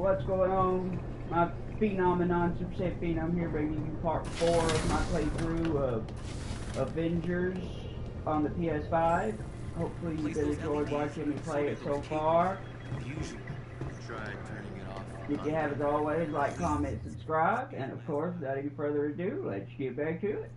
what's going on? My Phenomenon, Super Phenom here, bringing you part 4 of my playthrough of Avengers on the PS5. Hopefully you've enjoyed watching me play it so far. If you have, as always, like, comment, subscribe, and of course, without any further ado, let's get back to it.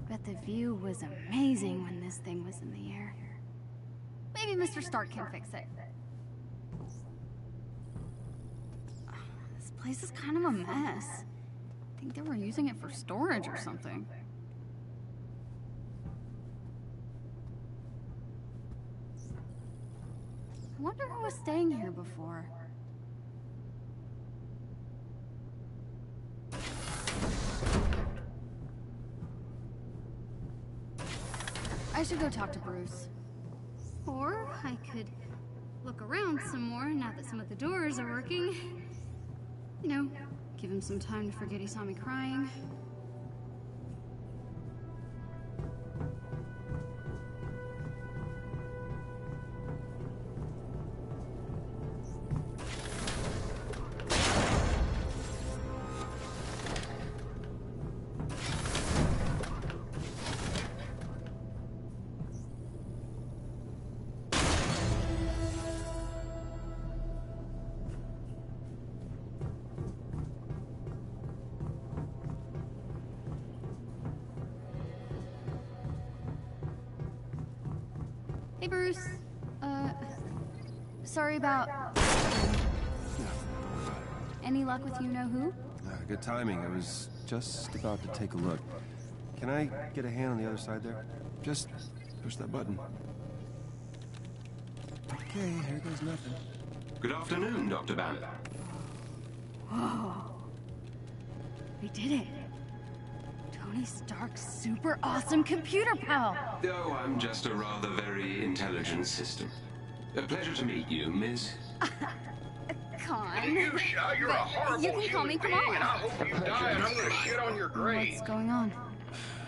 Bet the view was amazing when this thing was in the air. Maybe Mr. Stark can fix it. This place is kind of a mess. I think they were using it for storage or something. I wonder who was staying here before. I should go talk to Bruce. Or I could look around some more now that some of the doors are working. You know, give him some time to forget he saw me crying. Hey, Bruce. Sorry about... Any luck with you-know-who? Good timing. I was just about to take a look. Can I get a hand on the other side there? Just push that button. Okay, here goes nothing. Good afternoon, Dr. Banner. Whoa. We did it. Tony Stark's super awesome computer pal. Oh, I'm just a rather very intelligent system. A pleasure to meet you, Miss. Con. You, you're a horrible You can call me, come on. and I hope you die, and I'm gonna shit on your grave. What's going on?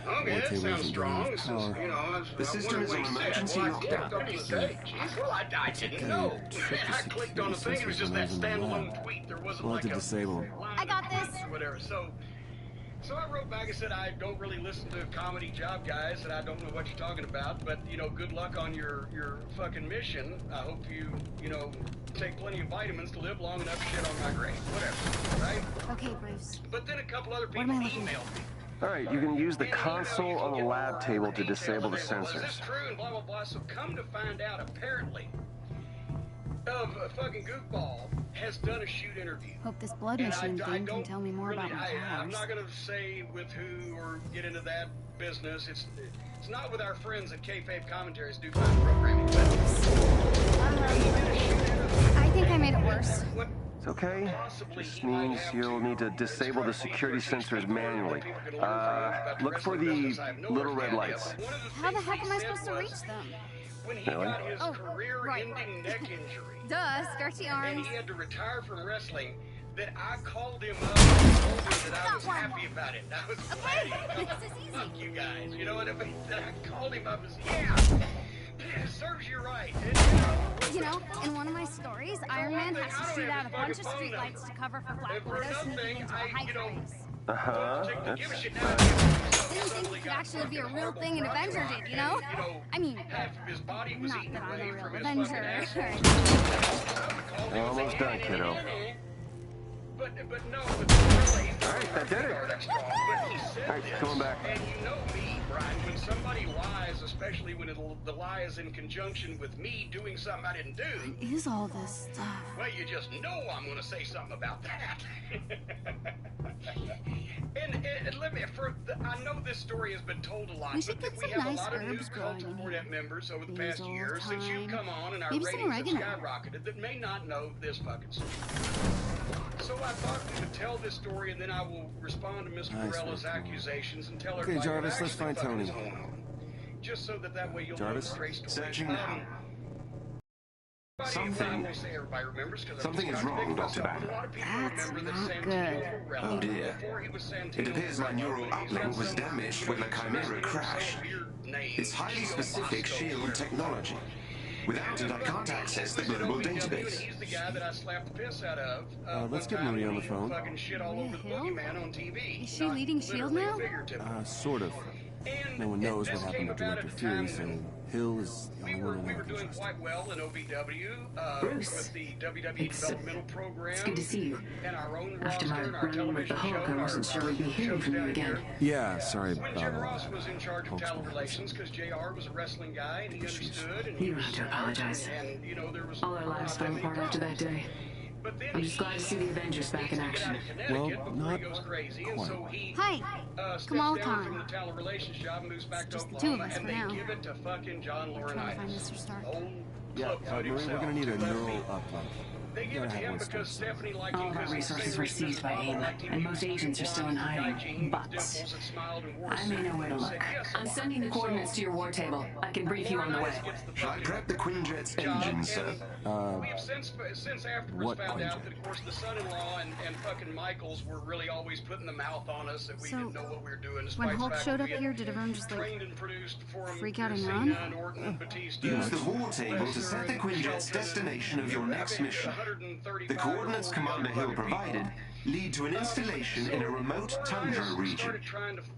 Okay, that sounds strong. This is, you know, The system is on emergency lockdown. Well, I didn't know. I clicked on the thing, it was just that standalone tweet. There wasn't We'll like have to disable. I got this. Whatever, so... So I wrote back and said, I don't really listen to comedy job guys, and I don't know what you're talking about, but, you know, good luck on your fucking mission. I hope you, you know, take plenty of vitamins to live long enough to shit on my grave. Whatever, right? Okay, Bruce. But then a couple other What people am I looking emailed me. Alright, you can use the console on the lab table to disable the Is this sensors. true? And blah, blah, blah. So come to find out, apparently, a fucking goofball has done a shoot interview. Hope this blood And machine thing can don't tell me more about my I'm powers. not going to say with who or get into that business. It's not with our friends at Kayfabe Commentaries do fine programming, but I think I made it worse. It's okay. Just means you'll need to disable the security sensors manually. Look for the little red lights. How the heck am I supposed to reach them? When he Really? got his Oh, career-ending right. neck injury, Duh, scratchy and arms. he had to retire from wrestling, that I called him up and told him that I was happy about it. I was glad he Okay, called. this is easy. Fuck you guys. You know what I mean? That I called him up and said, yeah, it serves you right. And, You know, in one of my stories, Iron Man has to shoot out a bunch of streetlights to cover for Black Widow sneaking into a high race. Give a shit now. Didn't think it could actually be a real thing an Avenger did, you know? I mean, Half of his body was not eaten that I'm away a real from his Avenger. fucking or ass. You're almost done, kiddo. But no, but really, Alright, that did it. But he said Alright, this, come on back. and you know me, Brian, when somebody lies, especially when the lie is in conjunction with me doing something I didn't do, is all this stuff? well, you just know I'm going to say something about that. and let me, I know this story has been told a lot, We should but get we some have nice a lot of new herbs Cult growing of in Hornet here. members over the past Basil, year since you've thyme, come on and our maybe some ratings have oregano. skyrocketed that may not know this fucking story. So I thought we would tell this story, and then I will respond to Mr. Nice, Morella's man. accusations and tell Okay, everybody Jarvis, what let's actually find fucking Tony. is going on. Just so that way you'll Jarvis? know the straight story. Searching now. Something is wrong, Dr. Banner. That's not good. Oh dear. It appears my neural uplink was damaged when the Chimera crashed. It's highly specific shield technology. Without it, I can't access the global database. He's the guy that I slapped the piss out of. Let's get Marie on the phone. Fucking shit all over the Hill? boogeyman on TV. Is she Not leading S.H.I.E.L.D. literally, now? figuratively. Sort of. And No one knows what this happened came to about Director at the time Fury, so when Hill is the we only were one I can doing trust. quite well in OVW Bruce, with the WWE it's developmental program. good to see you. And our own After my roster and our run-in with television the show. Hulk, I and wasn't our sure we'd be hearing shows from you down again. here. Yeah, sorry When about Jim all Ross that. was in charge of Hulk's talent been relations, because JR was a wrestling guy and he understood, and You he don't was have to smart, apologize. and you know there was All our lives fell apart after that day. But then I'm just glad to see the Avengers back in action. Well, before not he goes crazy, and quite. so he Hi. steps Kamala down from Khan. the talent relations job and moves back to just the two of Oklahoma, us and for they now. give it to fucking John Trying to find Laurinaitis. Mr. Stark. Old Yeah, clubfoot Marie, we're himself, gonna need a two left neural feet. uplink. They You give it gotta to have him one because stem cell. Stephanie liked All him of our because he's resources the were same reason seized by Mrs. AIM, liked him. and most He was agents are still in blonde, hiding. hygiene, But dimples that smiled and wore I may know where to suits, look. said yes a I'm lot. sending the coordinates to your war table. I can brief you on the way. Laurinaitis gets the Shall I fucking prep the Quinjet's engine, sir? we have since afterwards what found out Quinjet? that, of course, the son-in-law and fucking Michaels were really always putting the mouth on us that we So, didn't know what we were doing. When despite the Hulk fact showed that up we had here, did everyone just like trained and produced for him freak out and Cena run? and Orton and Batista. Use the war table to set the Quinjet's destination of your next mission. The coordinates Commander Hill provided lead to an installation in a remote tundra region.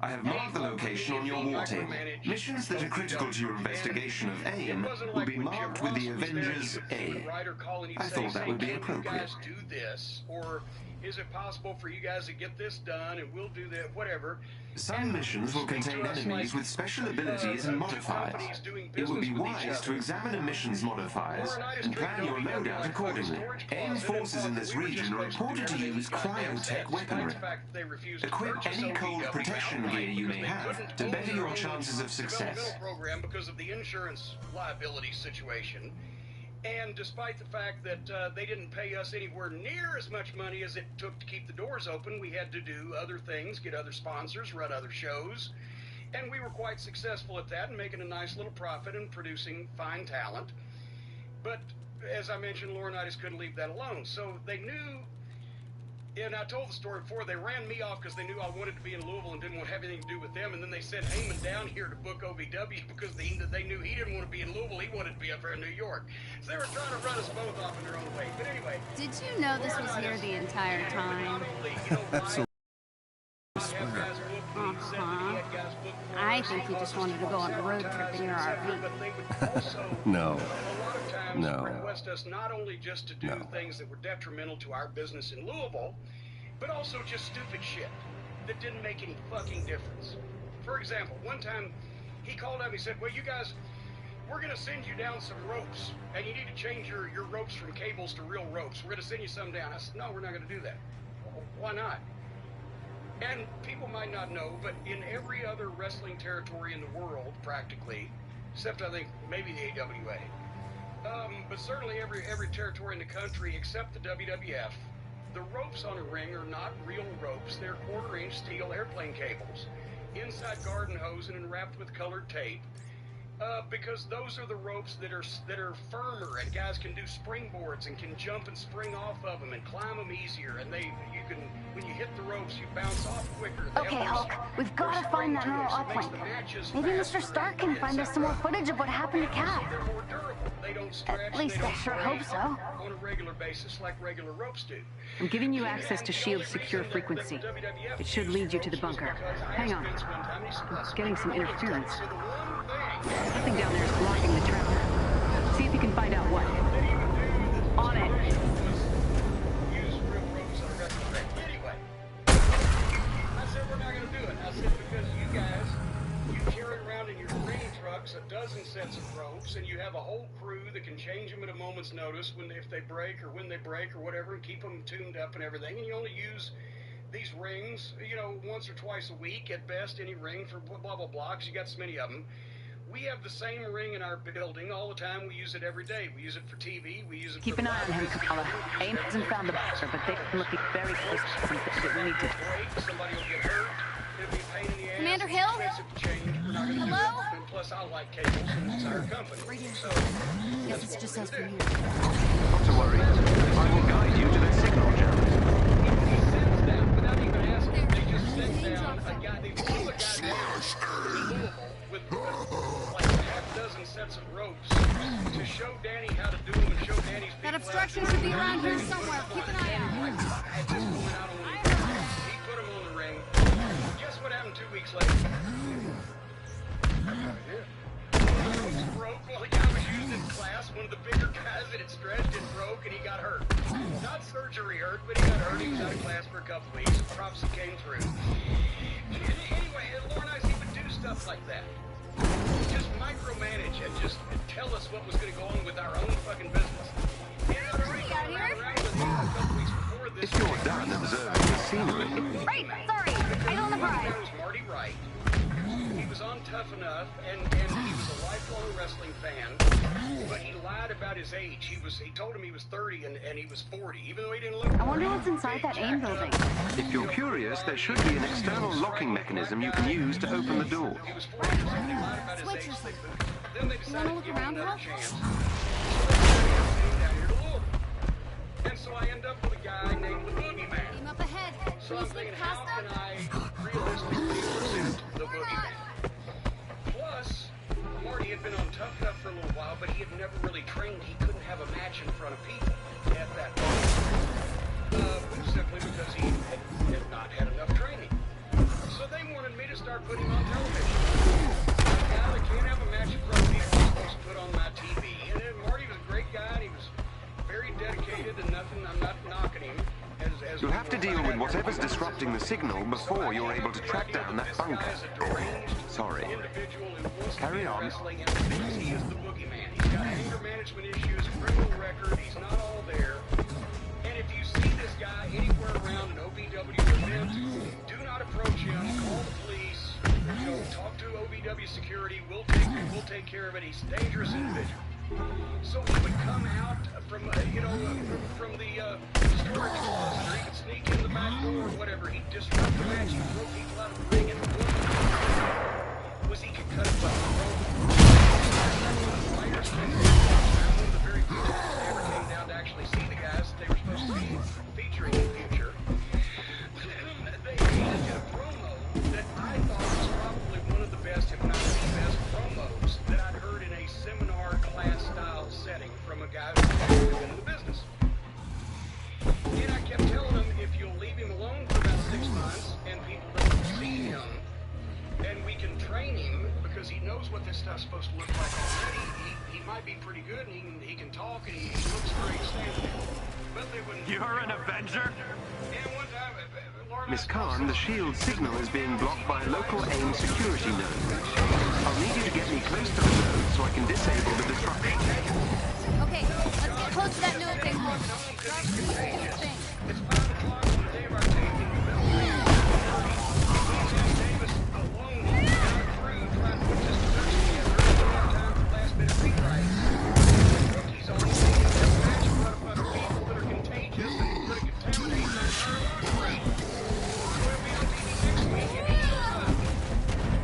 I have marked the location on your war table. Missions that are critical to your investigation of AIM will be marked with the Avengers A. I thought that would be appropriate. Do this, or is it possible for you guys to get this done and we'll do that, whatever. Some missions will contain enemies with special abilities and modifiers. It would be wise to examine a mission's modifiers and plan your loadout accordingly. AIM forces in this region are reported to use cryotech weaponry. Equip any cold protection gear you may have to better your chances of success. Program because of the insurance liability situation. And despite the fact that they didn't pay us anywhere near as much money as it took to keep the doors open, we had to do other things, get other sponsors, run other shows. And we were quite successful at that and making a nice little profit and producing fine talent. But as I mentioned, Laurinaitis couldn't leave that alone. So they knew, and I told the story before, they ran me off because they knew I wanted to be in Louisville and didn't want to have anything to do with them. And then they sent Heyman down here to book OVW because they knew he didn't want to be in Louisville. He wanted to be up here in New York. So they were trying to run us both off in their own way. But anyway. Did you know this was here the entire time? Not only, you know, Absolutely. I have guys I think you just wanted to go on a road trip in your RV. No. A lot of times No. request us not only just to do No. things that were detrimental to our business in Louisville, but also just stupid shit that didn't make any fucking difference. For example, one time he called up and he said, well, you guys, we're going to send you down some ropes, and you need to change your ropes from cables to real ropes. We're going to send you some down. I said, no, we're not going to do that. Well, why not? And people might not know, but in every other wrestling territory in the world, practically, except I think maybe the AWA, but certainly every territory in the country except the WWF, the ropes on a ring are not real ropes. They're quarter-inch steel airplane cables, inside garden hosing and wrapped with colored tape. Because those are the ropes that are firmer, and guys can do springboards and can jump and spring off of them and climb them easier. And when you hit the ropes, you bounce off quicker. Okay, Hulk, we've got to find that neural uplink. Maybe Mr. Stark can find us some more footage of what happened to Kat. They're more durable. They don't stretch. At least I sure hope so. On a regular basis, like regular ropes do. I'm giving you access to S.H.I.E.L.D.'s secure frequency. It should lead you to the bunker. Hang on. I'm getting some interference. Something down there is blocking the traveler. See if you can find out what. On it. Use real ropes on a regular basis. Anyway, I said we're not going to do it. I said because you guys, you carry around in your green trucks a dozen sets of ropes, and you have a whole crew that can change them at a moment's notice if they break or when they break or whatever, and keep them tuned up and everything. And you only use these rings, once or twice a week at best. Any ring for blah blah blah, because you got so many of them. We have the same ring in our building all the time. We use it every day. We use it for TV. We use it Keep for an eye on him, Kamala. AIM hasn't found the bunker, but they're looking very close to something that we need to... Somebody will get hurt. It'll be a pain in the ass. Commander Hill? Expensive to change. We're not gonna do Hello? it. And plus, I like cables, and it's our company. So, Guess it's just us from here. Not to worry. I will guide you to the signal channel. he sends them without even asking. They just send down a guy. They flew a guy down with like a half dozen sets of ropes to show Danny how to do them and show Danny's people. That obstruction should be around here somewhere. Keep an eye out. At this point, I don't know. He put him on the ring. Guess what happened 2 weeks later? The ropes broke while the guy was using in class. One of the bigger guys that had stretched and broke, and he got hurt. Not surgery hurt, but he got hurt. He was out of class for a couple weeks. Props, he came through. Anyway, Laura and I would do stuff like that. Just micromanage and just tell us what was going to go on with our own fucking business. If you're done observing the scenery... Right, sorry. I don't know That was Marty Wright. He was on Tough Enough, and he was a lifelong wrestling fan, but he lied about his age. He told him he was 30 and he was 40, even though he didn't look 40. I wonder what's inside that AIM building. If you're curious, there should be an external locking mechanism you can use to open the door. He was 40, so he lied about his Switch age. or something. Then they decided to look give him around, another Hal? chance. So they sent him down here to Louisville. And so I end up with a guy named the Boogeyman. Aim up ahead. So I'm Please thinking, look how past can them. I realistically present the Boogeyman? Plus, Marty had been on Tough Enough for a little while, but he had never really trained. He couldn't have a match in front of people at that point. Simply because he had not had enough training. So they wanted me to start putting him on television. Now they can't have a match in front of people. He's supposed to put on my TV. And then Marty was a great guy, and he was very dedicated and nothing. I'm not knocking him. As You'll have to deal with whatever's disrupting the signal before you're able to track down that bunker. Sorry. Carry on. He is the boogeyman. He's got anger management issues, criminal record. He's not all there. And if you see this guy anywhere around an OVW event, do not approach him. Call the police. Talk to OVW security. We'll take care of it. He's a dangerous individual. So he would come out from the storage closet, or he could sneak in the back door or whatever. He'd disrupt the match. He'd throw people out of the ring, and the was he could cut a button. Fighters came down. I'm one of the very few times they ever came down to actually see the guys that they were supposed to be featuring in the future. They did a promo that I thought was probably one of the best, if not the best, promos that I'd heard in a seminar class style setting from a guy who's been in the business. And I kept telling him, if you'll leave him alone for about 6 months and people don't see him because he knows what this stuff's supposed to look like already. He might be pretty good, and he can talk, and he looks great standing there. But they wouldn't... You're an Avenger? And one time, Miss Khan, the shield signal is being blocked by a local AIM security node. I'll need you to get me close to the node so I can disable the disruption. Okay, let's get close to that node thing. Thing. It's 5 o'clock on the day of our taping. Davis alone got a crew trying to put this production together. We don't have time for the last minute rewrites. Rookies on these things that match motherfucking people that are contagious and going to contaminate the entire operation. So we'll be on TV next week and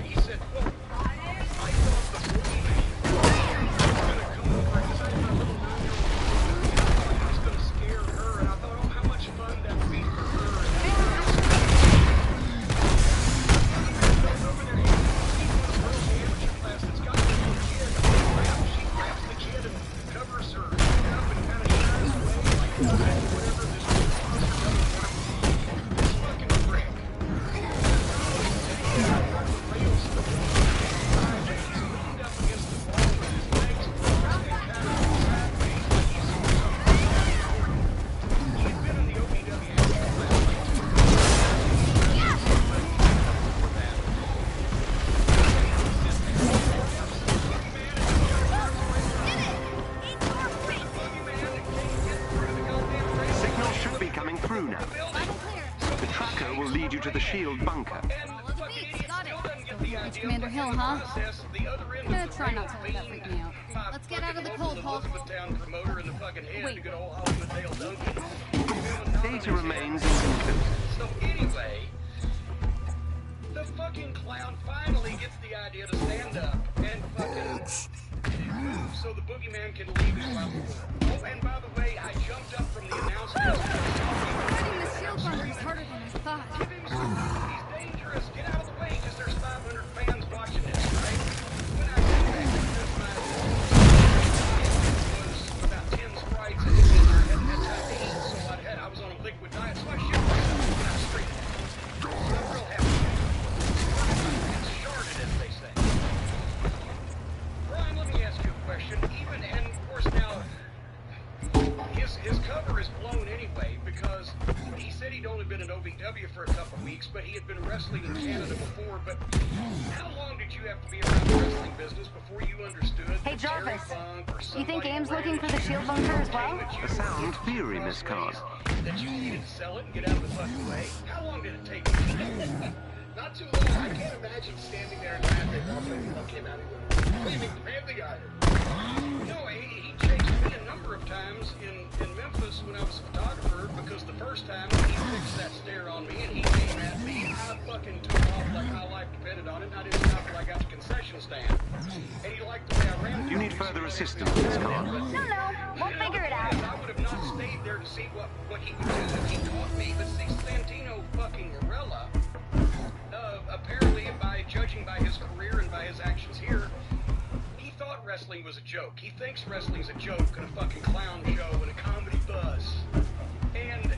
he's The tracker will lead you to the shield bunker. Follow the beats, got it. It's Commander Hill, huh? Gonna try not to let that freak me out. Let's get out of the cold, Hulk. Wait. Data remains incomplete. So anyway, the fucking clown finally gets the idea to stand up and fucking move so the boogeyman can leave his mouth. Oh, and by the way, I jumped up from the announcement. Fighting the shield bunker is harder than I thought. Give him some. He's dangerous. Get out of the way, because there's 500 fans watching this, right? When I came back, was about 10 sprites and I hadn't had time to eat, so I was on a liquid diet, so I shit myself when I was streaming. So I'm real happy. It's sharded, as they say. Brian, let me ask you a question. Even, and of course now, his cover is blown anyway, because he said he'd only been in OVW for a couple weeks, but he had been wrestling in Canada before. But how long did you have to be around the wrestling business before you understood? Hey, Jarvis, you think Aim's looking for the shield bunker as well? A sound theory, Miss Khan. That you needed to sell it and get out of the fucking way? How long did it take you? Not too long. I can't imagine standing there and laughing while someone came out of it. Waving, grab the guy. No, he chased me a number of times in Memphis when I was a photographer, because the first time he fixed that stare on me and he came at me, I fucking took off like my life depended on it, and I didn't stop till I got to the concession stand. And he liked the way I ran. Do you need further assistance, Miss Khan? No, we'll figure it out. I would have not stayed there to see what he would do if he caught me, but see, Santino fucking Morella, apparently, judging by his career and by his actions here, he thought wrestling was a joke. He thinks wrestling's a joke and a fucking clown show and a comedy buzz. And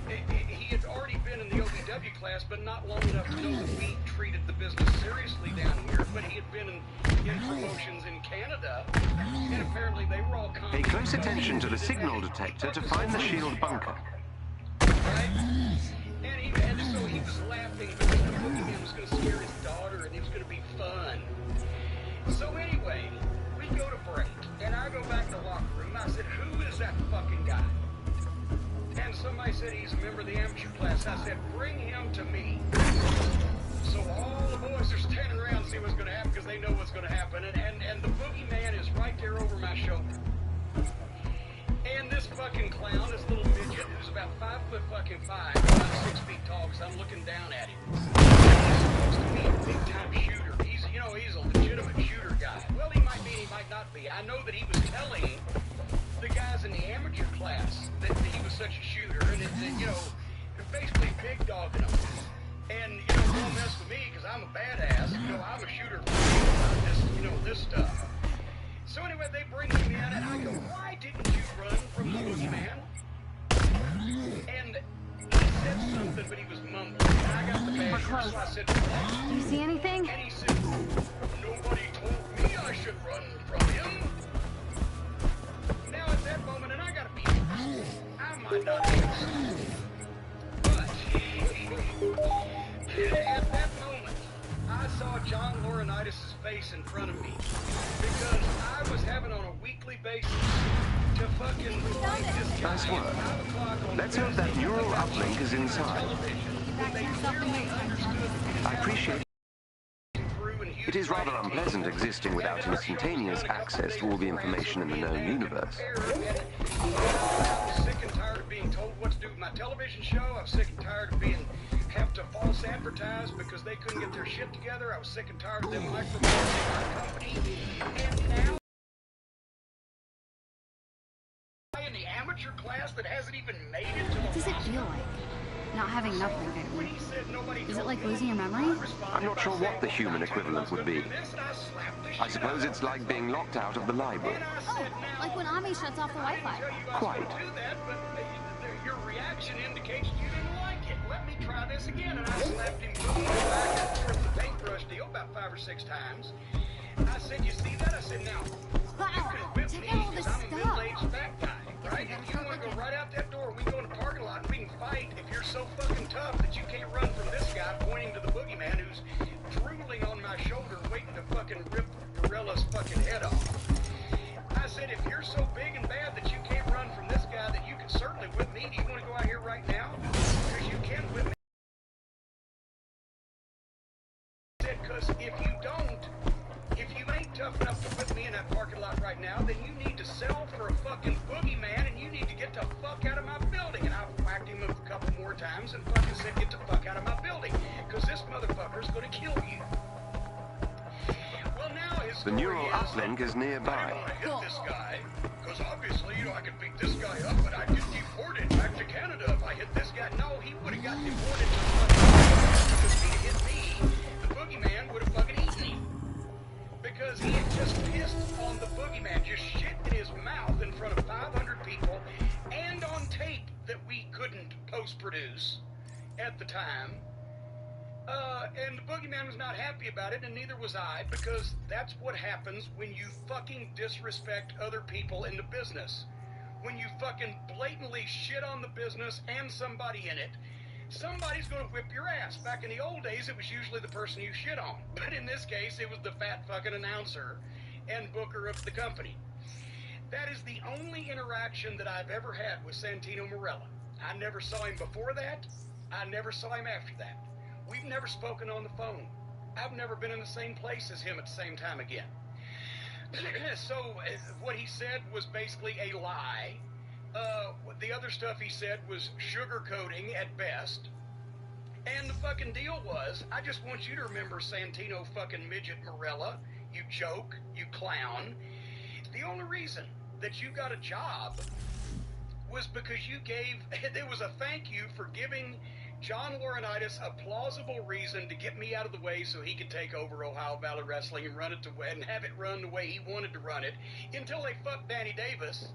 he had already been in the OVW class, but not long enough to know that we treated the business seriously down here. But he had been in promotions in Canada, and apparently they were all Pay close attention to the signal detector to find the shield bunker. Right? And so he was laughing because the boogeyman was going to scare his daughter and it was going to be fun. So anyway, we go to break, and I go back to the locker room, and I said, who is that fucking guy? And somebody said he's a member of the amateur class. I said, bring him to me. So all the boys are standing around to see what's going to happen, because they know what's going to happen, and the boogeyman is right there over my shoulder. And this fucking clown, this little midget, who's about 5'5", about 6 feet tall, because I'm looking down at him. He's supposed to be a big-time shooter. He's a legitimate shooter guy. Well, he might be, he might not be. I know that he was telling the guys in the amateur class that he was such a shooter, and basically big dogging him. And, don't mess with me, because I'm a badass. I'm a shooter for this stuff. So anyway, they bring him in, and I go, why didn't you run from the boogeyman? And he said something, but he was mumbling. And I got the basher, so I said, what? Do you see anything? And he said, nobody told me I should run from him. Now at that moment, and I gotta be honest, I might not be honest, but at that moment, I saw John Laurinaitis' face in front of me, because I was having on a weekly basis to fucking fight this guy. Nice work. Let's hope that neural uplink is inside. I appreciate it. It is rather unpleasant existing without instantaneous access to all the information in the known universe. I was sick and tired of being told what to do with my television show. I was sick and tired of have to false advertise because they couldn't get their shit together. I was sick and tired of them micromanaging our company. And now, in the amateur class that hasn't even made it to What does it feel like? Not having nothing to do. Is it like losing your memory? I'm not sure what the human equivalent would be. I suppose it's like being locked out of the library. Oh, like when Ami shuts off the Wi-Fi. Quite. Your reaction indicates you didn't like it. Let me try this again. And I slapped him back and forth the paintbrush deal about 5 or 6 times. I said, you see that? I said, now, Wow, you can whip check me out all because this I'm a stuff. middle-aged fat guy, right? If you want to go right out that door, we go in the parking lot and we can fight. If you're so fucking tough that you can't run from this guy pointing to the boogeyman who's drooling on my shoulder waiting to fucking rip Morella's fucking head off. I said, if you're so big and bad that you can't run from this guy, then you can certainly whip me. Do you want to go out here right now? Because you can whip me. I said, because if you don't, tough enough to put me in that parking lot right now, then you need to sell for a fucking boogeyman and you need to get the fuck out of my building. And I whacked him a couple more times and fucking said, get the fuck out of my building, because this motherfucker's gonna kill you. Well, now his The neural uplink is nearby. I didn't want to hit this guy, because obviously, I could beat this guy up, but I'd get deported back to Canada if I hit this guy. No, he would have got deported to the fucking because if he'd hit me, the boogeyman would have fucking eaten him. Because he had just pissed on the boogeyman, just shit in his mouth in front of 500 people, and on tape that we couldn't post-produce at the time. And the boogeyman was not happy about it, and neither was I, because that's what happens when you fucking disrespect other people in the business. When you fucking blatantly shit on the business and somebody in it, somebody's gonna whip your ass. Back in the old days, it was usually the person you shit on. But in this case, it was the fat fucking announcer and booker of the company. That is the only interaction that I've ever had with Santino Marella. I never saw him before that. I never saw him after that. We've never spoken on the phone. I've never been in the same place as him at the same time again. So what he said was basically a lie. The other stuff he said was sugarcoating at best. And the fucking deal was, I just want you to remember Santino fucking Midget Marella, you joke, you clown. The only reason that you got a job was because you gave, there was a thank you for giving John Laurinaitis a plausible reason to get me out of the way so he could take over Ohio Valley Wrestling and run it and have it run the way he wanted to run it until they fucked Danny Davis.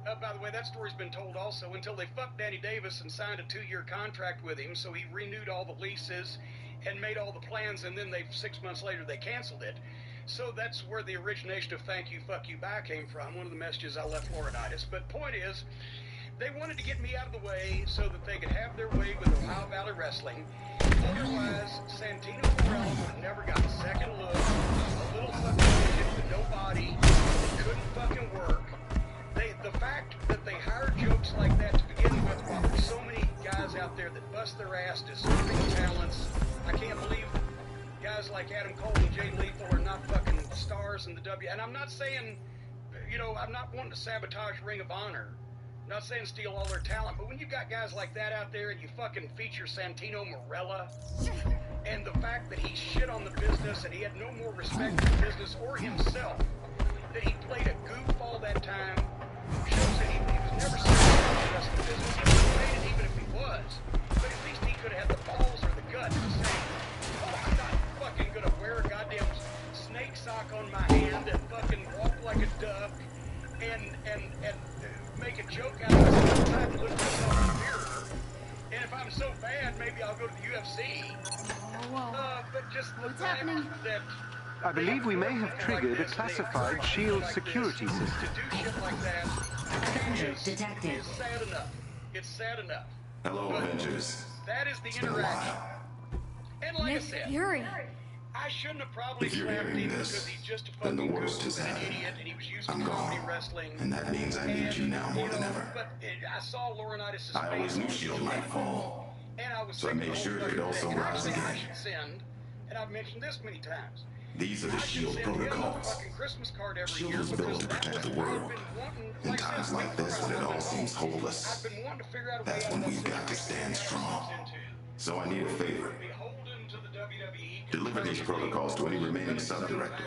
By the way, that story's been told also, until they fucked Danny Davis and signed a 2-year contract with him, so he renewed all the leases and made all the plans, and then 6 months later they canceled it. So that's where the origination of thank you, fuck you, bye came from, one of the messages I left Laurinaitis. But point is, they wanted to get me out of the way so that they could have their way with Ohio Valley Wrestling. Otherwise, Santino Marella would have never got a second look. A little fucking midget with no body, couldn't fucking work. The fact that they hire jokes like that to begin with, while there's so many guys out there that bust their ass to serving talents, I can't believe guys like Adam Cole and Jay Lethal are not fucking stars in the W. And I'm not saying, I'm not wanting to sabotage Ring of Honor. I'm not saying steal all their talent, but when you got guys like that out there and you fucking feature Santino Marella, and the fact that he shit on the business and he had no more respect for the business or himself, that he played a goof all that time, shows that he was never serious about the rest of the business. He would have made it even if he was. But at least he could have had the balls or the guts to say, oh, I'm not fucking gonna wear a goddamn snake sock on my hand and fucking walk like a duck and make a joke out of this every time I look at myself in the mirror. And if I'm so bad, maybe I'll go to the UFC. But just the fact that I believe we may have triggered a classified SHIELD security system. To do shit like that Avenger detected. is sad enough. It's sad enough. Hello, But Avengers. that is the It's been a interaction. while. And like I Nick said, Fury. I shouldn't have probably If you're slapped hearing him this, because he's just a then the fucking worst goof is and an happening. idiot and he was used I'm to comedy gone. wrestling. And that means I need you now more than ever. But I saw Laurinaitis' face. I always knew SHIELD might fall. And I was So I thinking, made sure oh, it also fucking rise thing. I again. should send, and I've mentioned this many times, These are the I should SHIELD send him a protocols. fucking Christmas card every SHIELD year was built because to protect that was the what I've world. been wanting, In like I times said, like this, when it all seems hopeless, I've been wanting to figure out a way that's out when of we've that got to stand situation strong. into. So I need a favor. Beholden to the WWE. Deliver these protocols to any remaining sub-director.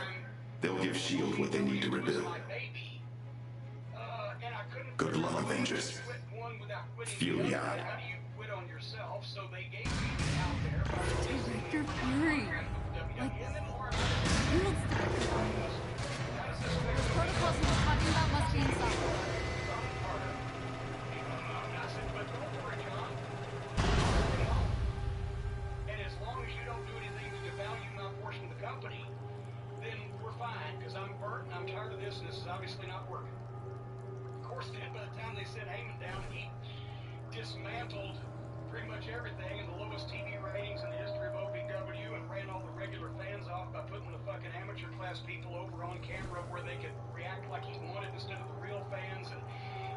They'll give SHIELD what they need to rebuild. Good luck, Avengers. Fury out. How do you quit on yourself? So they gave me out there. Director Fury. Like, who needs to... Those protocols he was talking about must be inside. And as long as you don't do anything to devalue my portion of the company, then we're fine, because I'm burnt and I'm tired of this, and this is obviously not working. Of course, then by the time they sent Heyman down, he dismantled pretty much everything and the lowest TV ratings in the history of OVW and ran all the regular fans off by putting the fucking amateur class people over on camera where they could react like he wanted instead of the real fans, and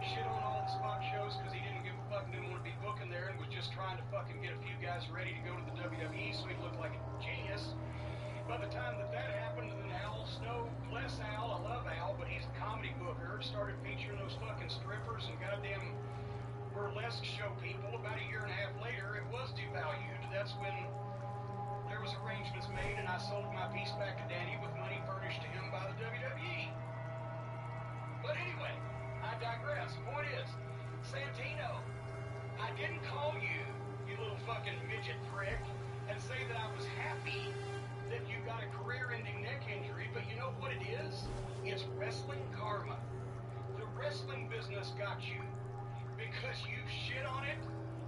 shit on all the spot shows because he didn't give a fuck, didn't want to be booking there, and was just trying to fucking get a few guys ready to go to the WWE so he looked like a genius. By the time that happened, then Al Snow bless Al, I love Al, but he's a comedy booker. Started featuring those fucking strippers and goddamn burlesque show people. About a year and a half later, it was devalued. That's when there was arrangements made, and I sold my piece back to Danny with money furnished to him by the WWE. But anyway, I digress. Point is, Santino, I didn't call you, you little fucking midget prick, and say that I was happy that you got a career-ending neck injury, but you know what it is? It's wrestling karma. The wrestling business got you because you shit on it,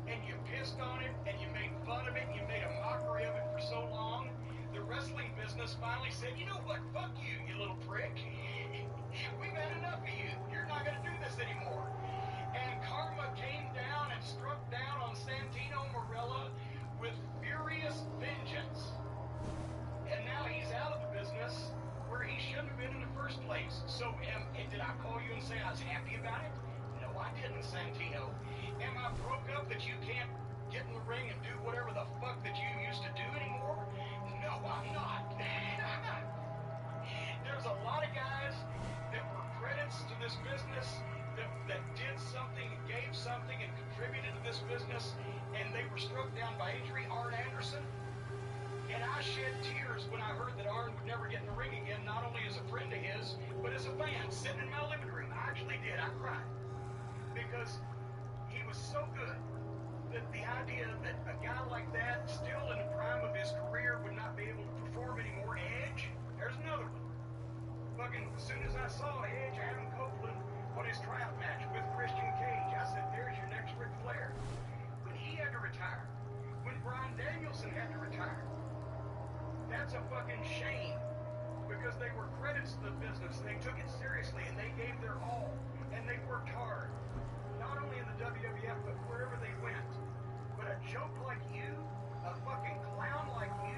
and you pissed on it, and you made fun of it, and you made a mockery of it for so long. The wrestling business finally said, you know what, fuck you, you little prick. We've had enough of you. You're not going to do this anymore. And karma came down and struck down on Santino Marella with furious vengeance. And now he's out of the business where he shouldn't have been in the first place. So did I call you and say I was happy about it? No, I didn't, Santino. Am I broke up that you can't get in the ring and do whatever the fuck that you used to do anymore? No, I'm not. There's a lot of guys that were credits to this business that did something, gave something, and contributed to this business, and they were struck down by injury. Arn Anderson. And I shed tears when I heard that Arn would never get in the ring again, not only as a friend of his, but as a fan, sitting in my living room. I actually did. I cried. Because he was so good that the idea that a guy like that, still in the prime of his career, would not be able to perform anymore. Edge, there's another one. Fucking, as soon as I saw Edge, Adam Copeland, on his tryout match with Christian Cage, I said, there's your next Ric Flair. When he had to retire, when Bryan Danielson had to retire, that's a fucking shame. Because they were credits to the business, and they took it seriously, and they gave their all, and they worked hard. Not only in the WWF, but wherever they went. But a joke like you, a fucking clown like you,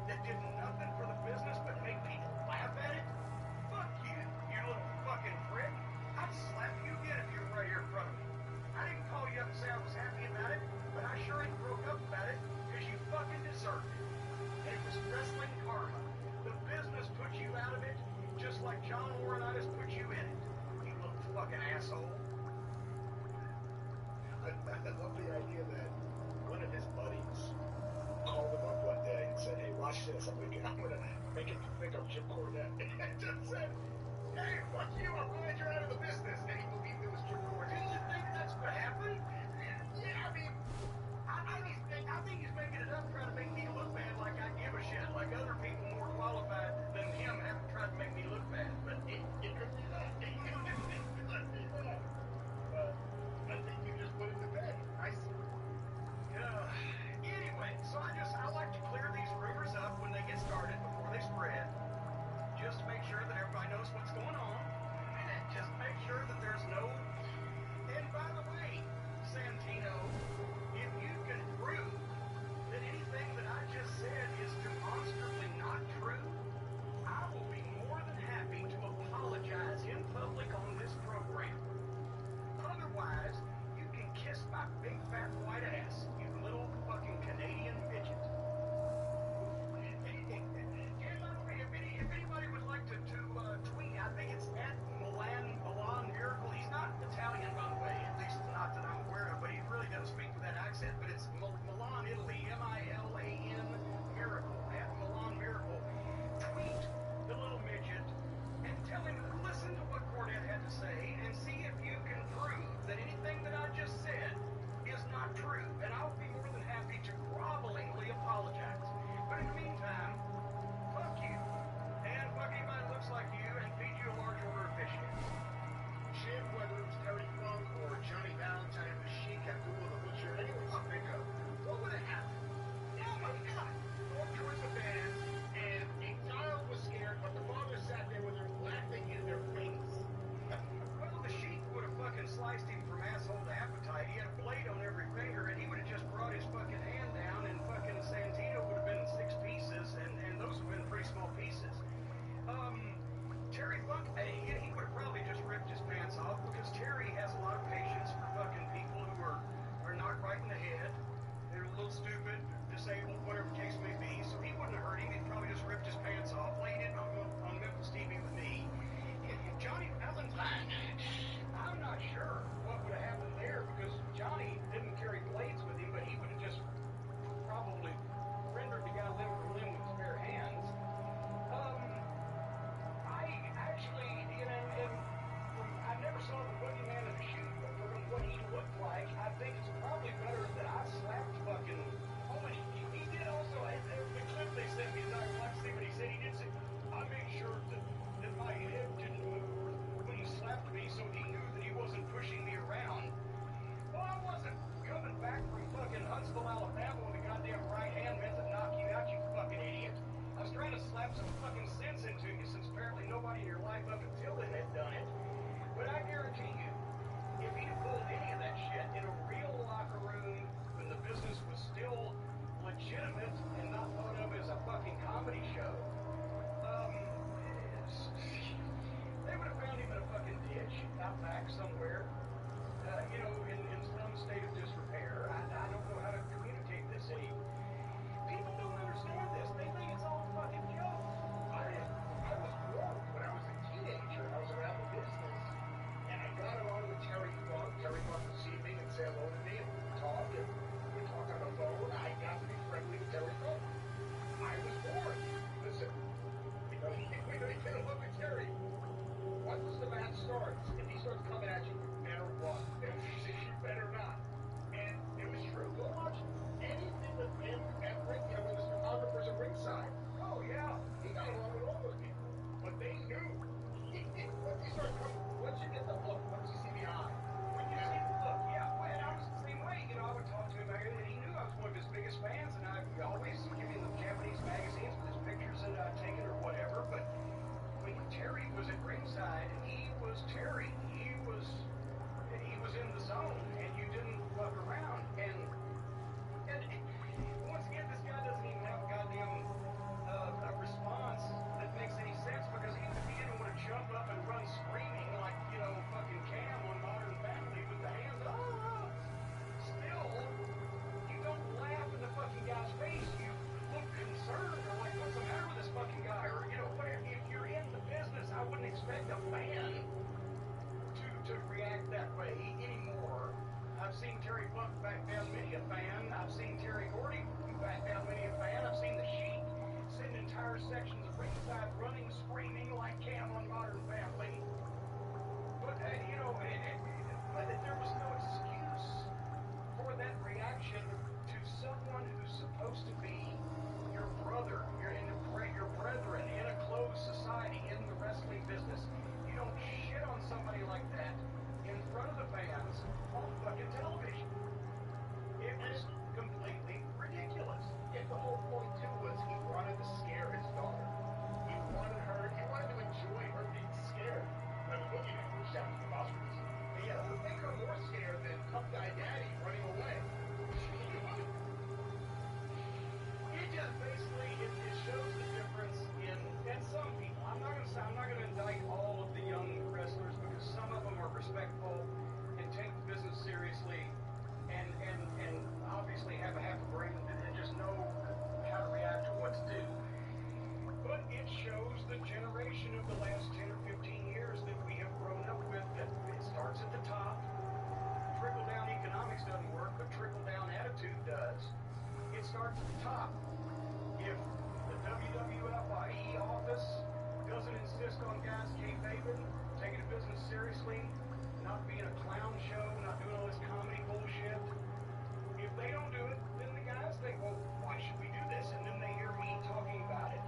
that did nothing for the business but make people laugh at it, fuck you, you little fucking prick. I'd slap you again if you were right here in front of me. I didn't call you up and say I was happy about it, but I sure ain't broke up about it, because you fucking deserved it. And it was wrestling karma. The business put you out of it, just like John Laurinaitis put you in it. You little fucking asshole. I love the idea that one of his buddies called him up one day and said, hey, watch this. I'm gonna make him think I'm Jim Cornette. And just said, hey, fuck you, I'm glad you're out of the business. And he believed it was Jim Cornette. Didn't you think that's what happened? Yeah, I mean, I think he's making it up trying to make me look bad like I give a shit. Like other people more qualified than him haven't tried to make me look bad. But it could be that. It could be that. I think you just put it to bed. I see. Anyway, so I like to clear these rumors up when they get started before they spread, just to make sure that everybody knows what's going on. And just some fucking sense into you, since apparently nobody in your life up until then had done it. But I guarantee you, if he'd have pulled any of that shit in a real locker room when the business was still legitimate and not thought of as a fucking comedy show, they would have found him in a fucking ditch out back somewhere, you know, in some state of disrepair. I don't know how to communicate this anymore. People don't understand this. They think it's all a fucking joke. I was warned when I was a teenager. I was around the business, and I got along with Terry Funk. Terry Funk would see me and say hello to me, and we would talk, and we'd talk on the phone. I got to be friendly with Terry Funk. I was warned. Listen, you know, you get a look at Terry. Once the match starts, if he starts coming at you, you better run. You better not. And it was true. Go watch anything with him at ring, you know, when the photographers at ringside. Oh, yeah. He got along with all those people. But they knew. Once he started coming, once you get the look, once you see the eye. When you see the look, yeah. Well, and I was the same way. You know, I would talk to him about it, and he knew I was one of his biggest fans, and I would always give him the Japanese magazines with his pictures that I'd taken or whatever. But when Terry was at ringside, he was Terry. He was in the zone, and you didn't fuck around. And once again, this guy doesn't even have a goddamn a response that makes any sense, because even if he didn't want to jump up and run screaming like, you know, fucking Cam on Modern Family with the hands up, still, you don't laugh in the fucking guy's face. You look concerned, or like, what's the matter with this fucking guy? Or, you know, whatever. If you're in the business, I wouldn't expect a fan to react that way anymore. I've seen Terry Funk back down many a fan. I've seen Terry Gordy back down many a fan. I've seen the Sheik send entire sections of ringside running, screaming like Cam on Modern Family. But, you know, but there was no excuse for that reaction to someone who's supposed to be your brother, your brethren in a closed society in the wrestling business. You don't shit on somebody like that in front of the fans on fucking television. It was completely ridiculous. If the whole point too was he wanted to scare his daughter. He wanted to enjoy her being scared. I mean, looking at her, shouting to the Oscars. Yeah, would make her more scared than Tough Guy Daddy running away. It just basically it shows the difference in, and some people. I'm not gonna indict all of the young wrestlers, because some of them are respectful and take the business seriously, and obviously have a half a brain and just know how to react to what to do. But it shows the generation of the last 10 or 15 years that we have grown up with, that it starts at the top. Trickle-down economics doesn't work, but trickle-down attitude does. It starts at the top. If the WWFIE office doesn't insist on guys kayfabing, taking the business seriously, not being a clown show, not doing all this comedy bullshit, if they don't do it, then the guys think, well, why should we do this? And then they hear me talking about it.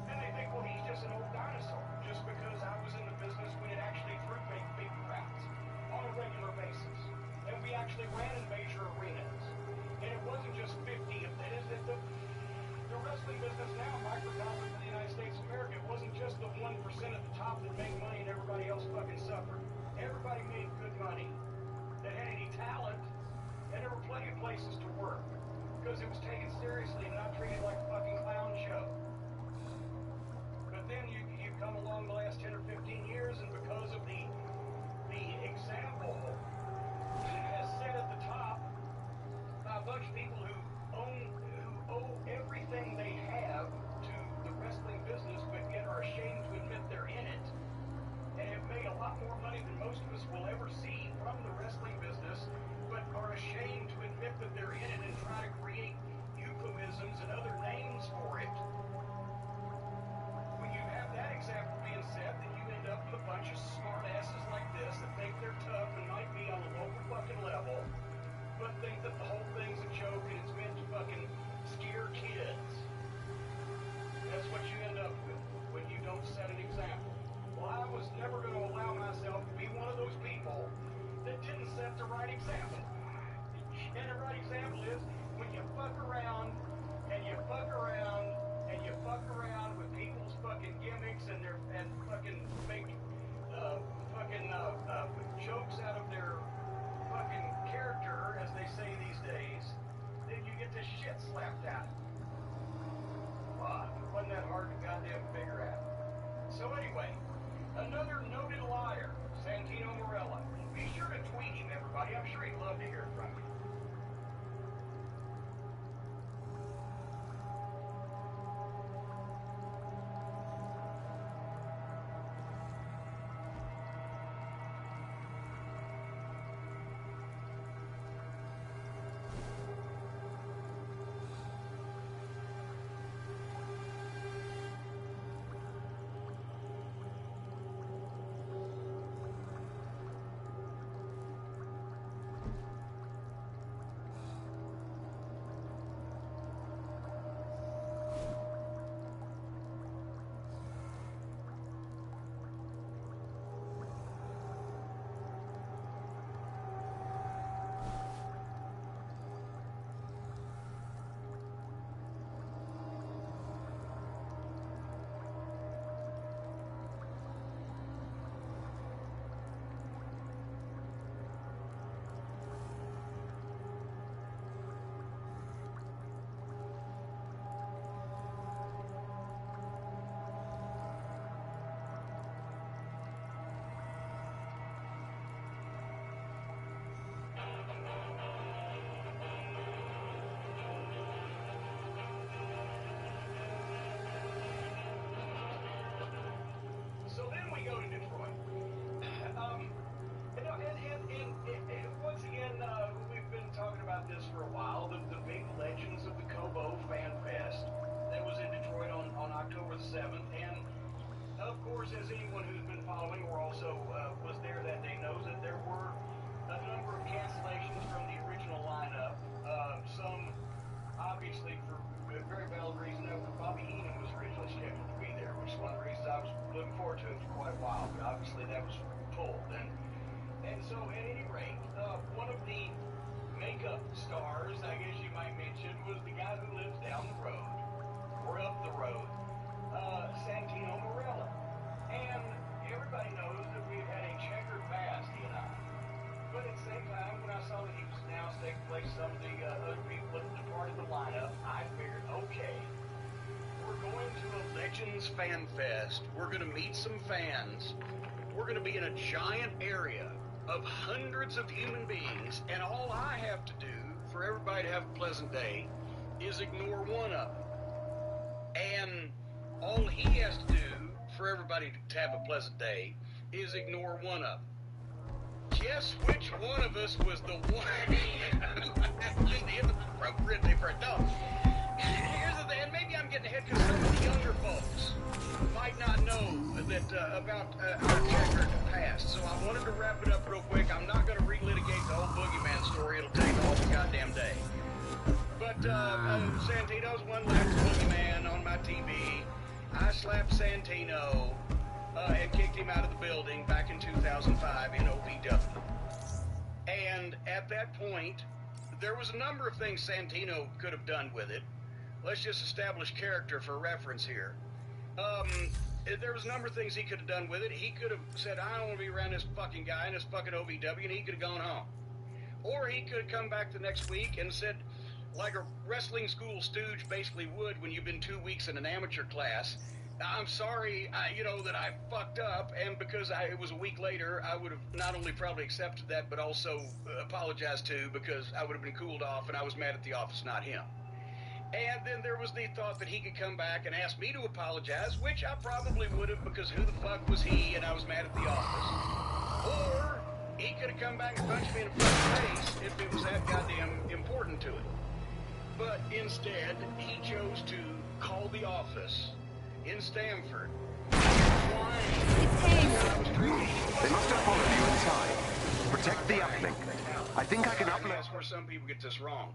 Then they think, well, he's just an old dinosaur, just because I was in the business when it actually drew big crowds on a regular basis. And we actually ran in major arenas. And it wasn't just 50 of that. The wrestling business now, microcosm for the United States of America, it wasn't just the 1% at the top that made money and everybody else fucking suffered. Everybody made good money that had any talent, and there were plenty of places to work, because it was taken seriously and not treated like a fucking clown show. But then you come along the last 10 or 15 years, and because of the example as set at the top And of course, as anyone who's been following or also was there that day knows, that there were a number of cancellations from the original lineup. Some, obviously, for a very valid reason. Bobby Heenan was originally scheduled to be there, which is one of the reasons I was looking forward to it for quite a while. But obviously, that was pulled. And so, at any rate, one of the makeup stars, I guess you might mention, was the guy who lives down the road, or up the road, Santino Marella. And everybody knows that we've had a checkered past, he and I. But at the same time, when I saw that he was announced to take place some of the other people that departed the lineup, I figured, okay, we're going to a Legends Fan Fest. We're going to meet some fans. We're going to be in a giant area of hundreds of human beings, and all I have to do for everybody to have a pleasant day is ignore one of them. And all he has to do for everybody to have a pleasant day is ignore one of them. Guess which one of us was the one appropriately for no. Here's the thing, and maybe I'm getting ahead because some of the younger folks might not know that about our checkered past. So I wanted to wrap it up real quick. I'm not going to relitigate the whole Boogeyman story. It'll take all the goddamn day. But Santino's one last Boogeyman on my TV. I slapped Santino and kicked him out of the building back in 2005 in OVW. And at that point, there was a number of things Santino could have done with it. Let's just establish character for reference here. There was a number of things he could have done with it. He could have said, I don't want to be around this fucking guy in this fucking OVW, and he could have gone home. Or he could have come back the next week and said, like a wrestling school stooge basically would when you've been 2 weeks in an amateur class, I'm sorry, that I fucked up, and because it was a week later, I would have not only probably accepted that, but also apologized too, because I would have been cooled off, and I was mad at the office, not him. And then there was the thought that he could come back and ask me to apologize, which I probably would have, because who the fuck was he, and I was mad at the office. Or he could have come back and punched me in the fucking face if it was that goddamn important to him. But instead, he chose to call the office in Stamford. It's Hayes. They must have followed you inside. Protect the uplink. I think I can uplink. That's where some people get this wrong.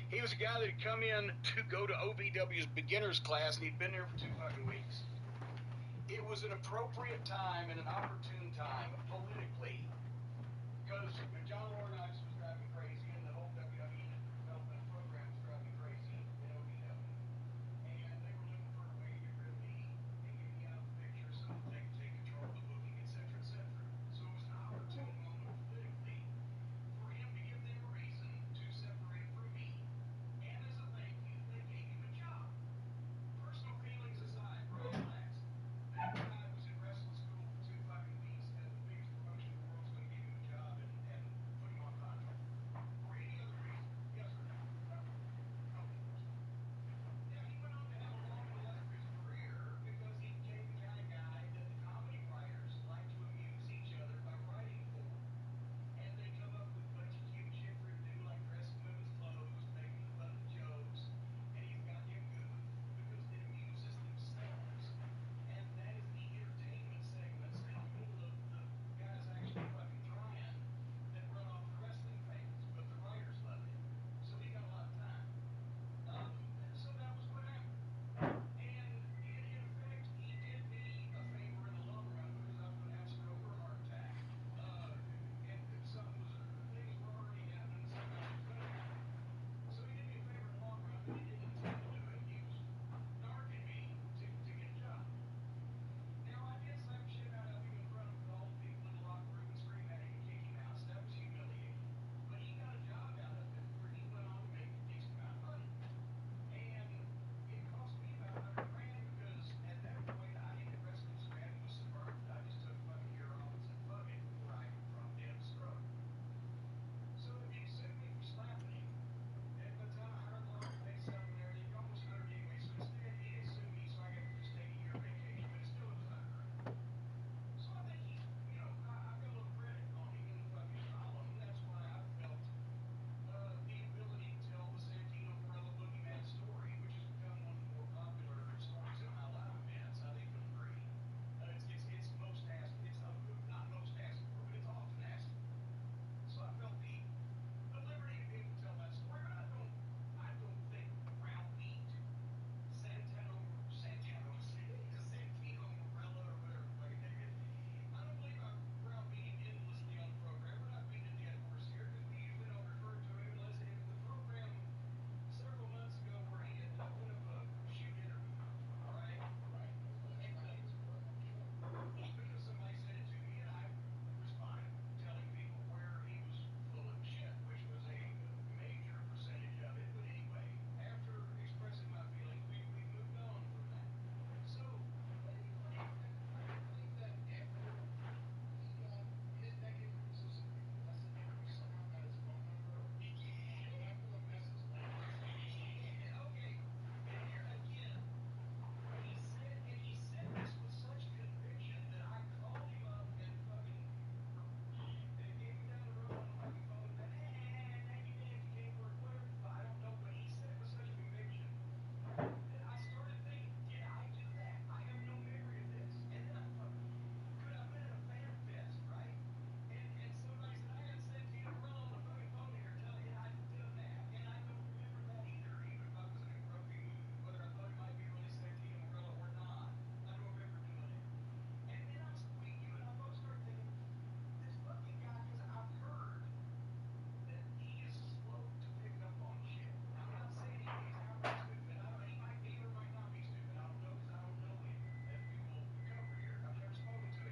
He was a guy that had come in to go to OVW's beginner's class, and he'd been there for 2 fucking weeks. It was an appropriate time and an opportune time politically, because John Laurinaitis was driving crazy, and the whole WWE development program was driving crazy in OVW. And they were looking for a way to get rid of me and get me out of the picture so that they could take control of the booking, etc., etc. So it was an opportune moment politically for him to give them a reason to separate from me. And as a thank you, they gave him a job. Personal feelings aside, bro, relax. That guy was in wrestling school for 2 fucking weeks, and the biggest promotion in the world's going to give him a job and put him on contract.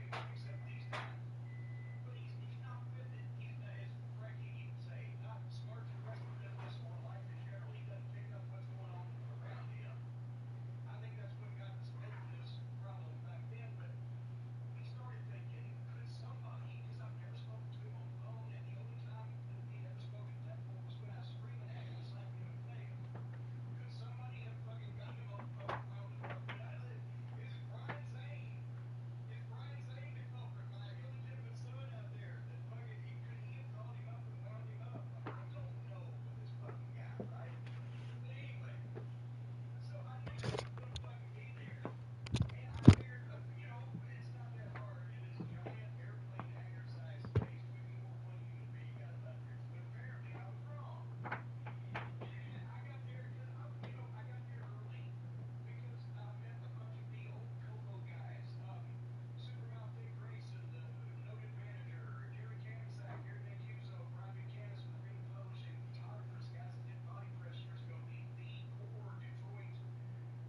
except these times. But he's not with it. He's not, as frankly you would say, not smart to the rest of the business or life in general. He doesn't pick up what's going on around him. I think that's what got us into this problem back then, but we started thinking, could somebody, because I've never spoken to him on the phone, and the only time that we ever spoke in depth was when I was screaming at him and slapping him in the face. Could somebody have fucking got him on the phone and wound him up? Is it Brian Zane? Is Brian Zane the culprit? My illegitimate son out there that fucking, could he have called him up and wound him up? I don't know with this fucking guy, right? But anyway, so I knew he was gonna fucking be there. And I figured, it's not that hard in this giant airplane hangar-sized space to ignore one human being out of hundreds. But apparently I was wrong. I got there because I got there early because I met a bunch of the old Coco guys. Supermouth Dick Grayson, the noted manager, Jerry Canisac, Gary Mancuso, Brian Buchanan from Green Publishing, photographers, guys that did Body Press years ago, the core Detroit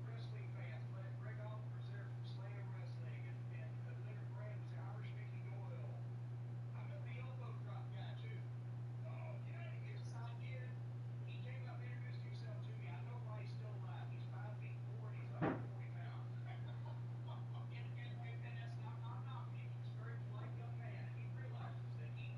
wrestling fans. Greg Oliver was there from Slam Wrestling, and Leonard Brand was Irish-speaking Doyle. I met the elbow drop guy, too. Oh, you know any business I did? He came up and introduced himself to me. I know why he's still alive. He's 5'4" and he's 140 pounds. And that's not, I'm knocking him. He's a very polite young man, and he realizes that he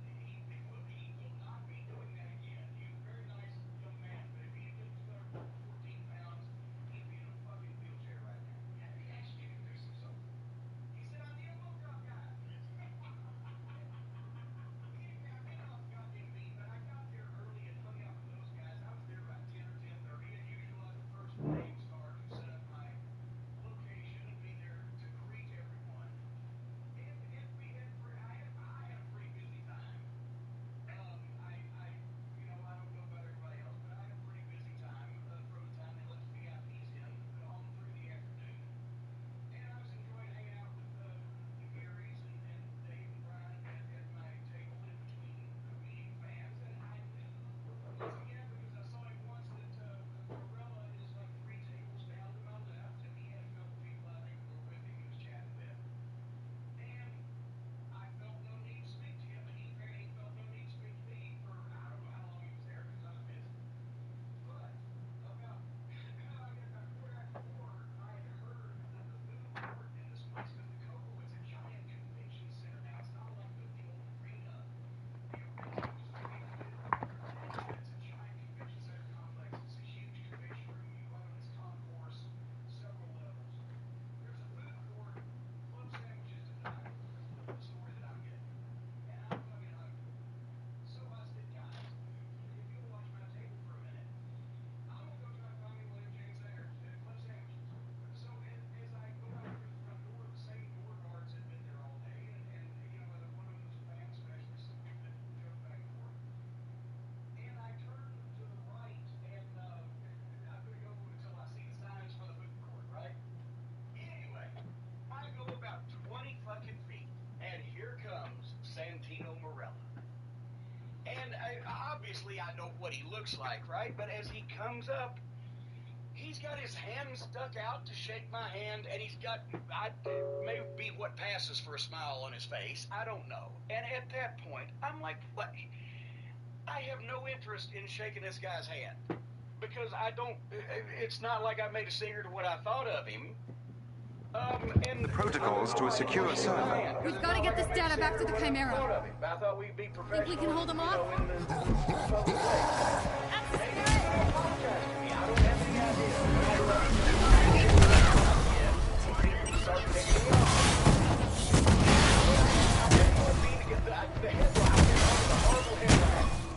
will not be doing that again. He was a very nice young man, but if he had been 214 pounds, he'd be in a fucking wheelchair right now. Yeah, he actually introduced himself. He said, I'm the elbow drop guy. Anyway, I've been off the goddamn beat, but I got there early and hung out with those guys. I was there about 10 or 10:30. As usual, I was the first name star to set up my location and be there to greet everyone. And I had a pretty busy time. I don't know about everybody else, but I had a pretty busy time from the time they let the VIPs in on through the afternoon. And I was enjoying hanging out with the Garys and Dave and Brian at my table in between meeting fans. And I knew, once again, because I saw him once, that Morella is like 3 tables down to my left, and he had a couple people I think were with him he was chatting with. And I felt no need to speak to him, and he felt no need to speak to me for I don't know how long he was there because I was busy. But about quarter after 4, I had heard that the food court in this place, because the Coco is a giant convention center now. It's not like the old arena. The arena was a big food court. It's a giant convention center complex. It's a huge convention room. You go out on this concourse, several levels. There's a food court, club sandwiches denied. The story that I'm getting. And I'm fucking hungry. So I said, guys, if you'll watch my table for a minute, I'm gonna go try to find me William Jane club sandwiches. So as I go out through the front door, the same door guards had been there all day, and one of them was a fan specialist that drove back and forth. And I turned to the right, and I'm gonna go until I see the signs for the food court, right? Anyway, I go about 20 fucking feet, and here comes Santino Marella. And obviously I know what he looks like, right? But as he comes up, he's got his hand stuck out to shake my hand, and he's got, maybe what passes for a smile on his face, I don't know. And at that point, I'm like, what? I have no interest in shaking this guy's hand. Because it's not like I made a secret of what I thought of him. The protocols to a secure server. We've got to get this data back to the Chimera. I thought we'd be professional. Think we can hold them off?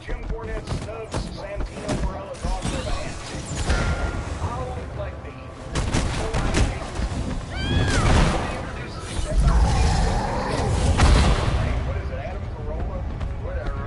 Jim Cornette snubs Santino Morella's offer of a handshake. I'll like me. What is it, Adam Carolla? Whatever.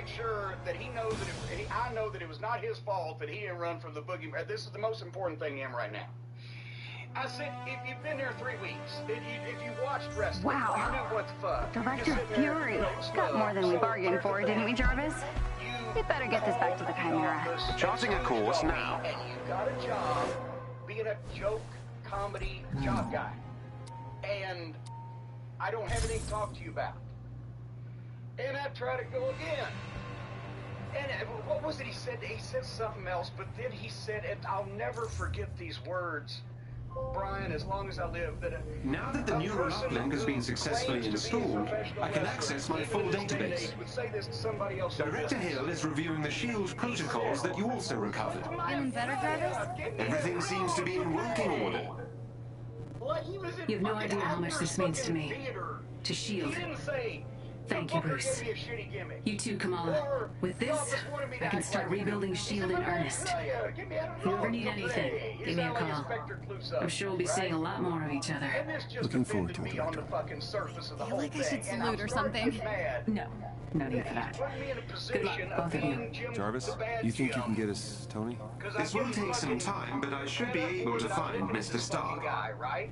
make sure that he knows that I know that it was not his fault that he didn't run from the boogeyman. This is the most important thing to him right now. I said, if you've been there 3 weeks, if you watched wrestling, Wow. you know what the fuck. Director Fury. Got more than we bargained for, didn't we, Jarvis? We better get this back to the Chimera. Charting a course now. And you got a job being a joke comedy job guy. And I don't have anything to talk to you about. And I try to go again. And what was it he said? He said something else, but then he said, and I'll never forget these words, Brian, as long as I live, that Now that the neural uplink has been successfully installed, I can access my full database. Director Hill is reviewing the SHIELD protocols that you also recovered. Feeling better, Jarvis? Everything seems to be in working order. You have no idea how much this means to me. To SHIELD. Thank you, Bruce. You too, Kamala. With this, I can start rebuilding SHIELD in earnest. If you ever need anything, give me a call. I'm sure we'll be seeing a lot more of each other. Looking forward to it, Director. I feel like I should salute or something. No, no need for that. Good luck, both of you. Jarvis, you think you can get us Tony? This will take some time, but I should be able to find Mr. Stark.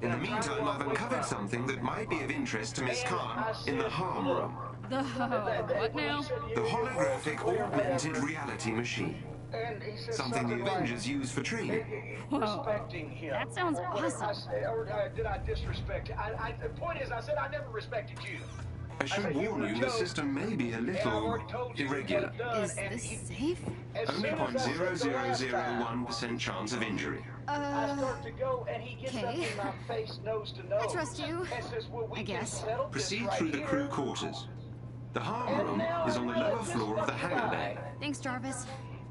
In the meantime, I've uncovered something that might be of interest to Miss Khan in the harm room. The what now? The holographic augmented reality machine. Something the Avengers use for training. Whoa, that sounds awesome. Did I disrespect you? The point is, I said I never respected you. I should warn you, the system may be a little irregular. Is this safe? Only 0.0001% chance of injury. Okay. I trust you. I guess. Proceed through the crew quarters. The harm room is on the lower floor of the hangar bay. Thanks, Jarvis.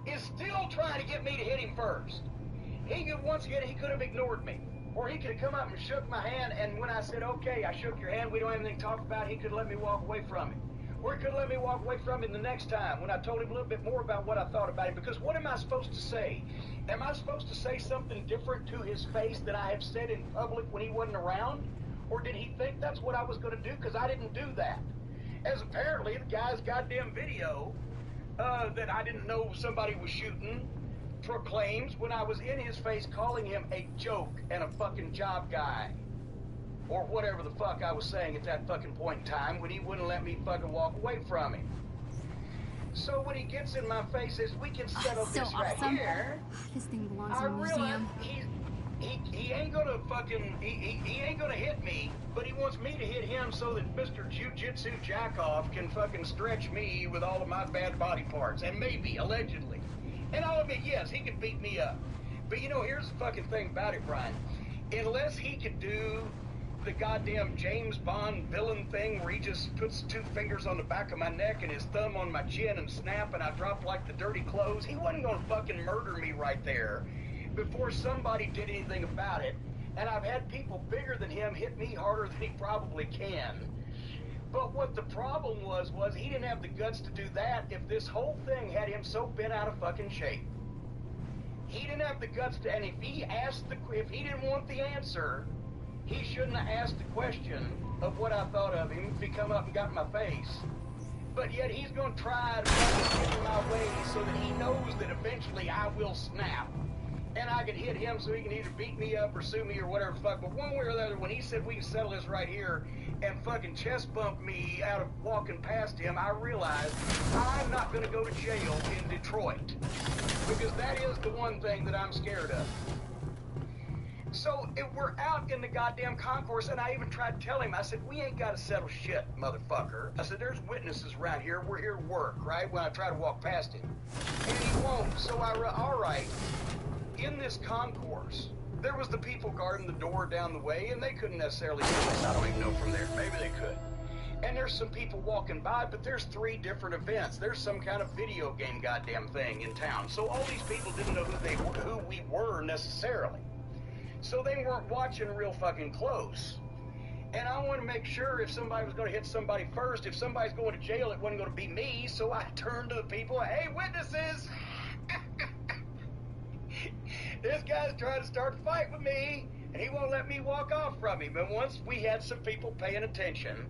Is still trying to get me to hit him first. He could have ignored me. Or he could have come up and shook my hand, and when I said, okay, I shook your hand, we don't have anything to talk about, he could let me walk away from him. Or he could let me walk away from him the next time when I told him a little bit more about what I thought about him. Because what am I supposed to say? Am I supposed to say something different to his face than I have said in public when he wasn't around? Or did he think that's what I was going to do? Because I didn't do that. As apparently the guy's goddamn video that I didn't know somebody was shooting proclaims when I was in his face calling him a joke and a fucking job guy. Or whatever the fuck I was saying at that fucking point in time when he wouldn't let me fucking walk away from him. So when he gets in my face says, we can settle So this right awesome. here. This thing belongs I in a realize museum. he ain't gonna fucking, he ain't gonna hit me, but he wants me to hit him so that Mr. Jiu-Jitsu Jackoff can fucking stretch me with all of my bad body parts. And maybe, allegedly. And I'll admit, yes, he could beat me up. But you know, here's the fucking thing about it, Brian. Unless he could do the goddamn James Bond villain thing where he just puts 2 fingers on the back of my neck and his thumb on my chin and snap and I drop like the dirty clothes, he wasn't gonna fucking murder me right there before somebody did anything about it. And I've had people bigger than him hit me harder than he probably can. But what the problem was he didn't have the guts to do that if this whole thing had him so bent out of fucking shape. He didn't have the guts to, and if he didn't want the answer, he shouldn't have asked the question of what I thought of him if he come up and got in my face. But yet he's going to try to get in my way so that he knows that eventually I will snap. And I can hit him so he can either beat me up or sue me or whatever the fuck. But one way or the other, when he said we can settle this right here and fucking chest bump me out of walking past him, I realized I'm not going to go to jail in Detroit. Because that is the one thing that I'm scared of. So if we're out in the goddamn concourse, and I even tried to tell him, I said, we ain't got to settle shit, motherfucker. I said, there's witnesses around here. We're here to work, right? When I try to walk past him. And he won't. So all right. In this concourse, there was the people guarding the door down the way, and they couldn't necessarily see us. I don't even know from there. Maybe they could. And there's some people walking by, but there's 3 different events. There's some kind of video game goddamn thing in town. So all these people didn't know who we were necessarily. So they weren't watching real fucking close. And I want to make sure if somebody was going to hit somebody first, if somebody's going to jail, it wasn't going to be me. So I turned to the people, hey, witnesses! This guy's trying to start a fight with me, and he won't let me walk off from him. And once we had some people paying attention,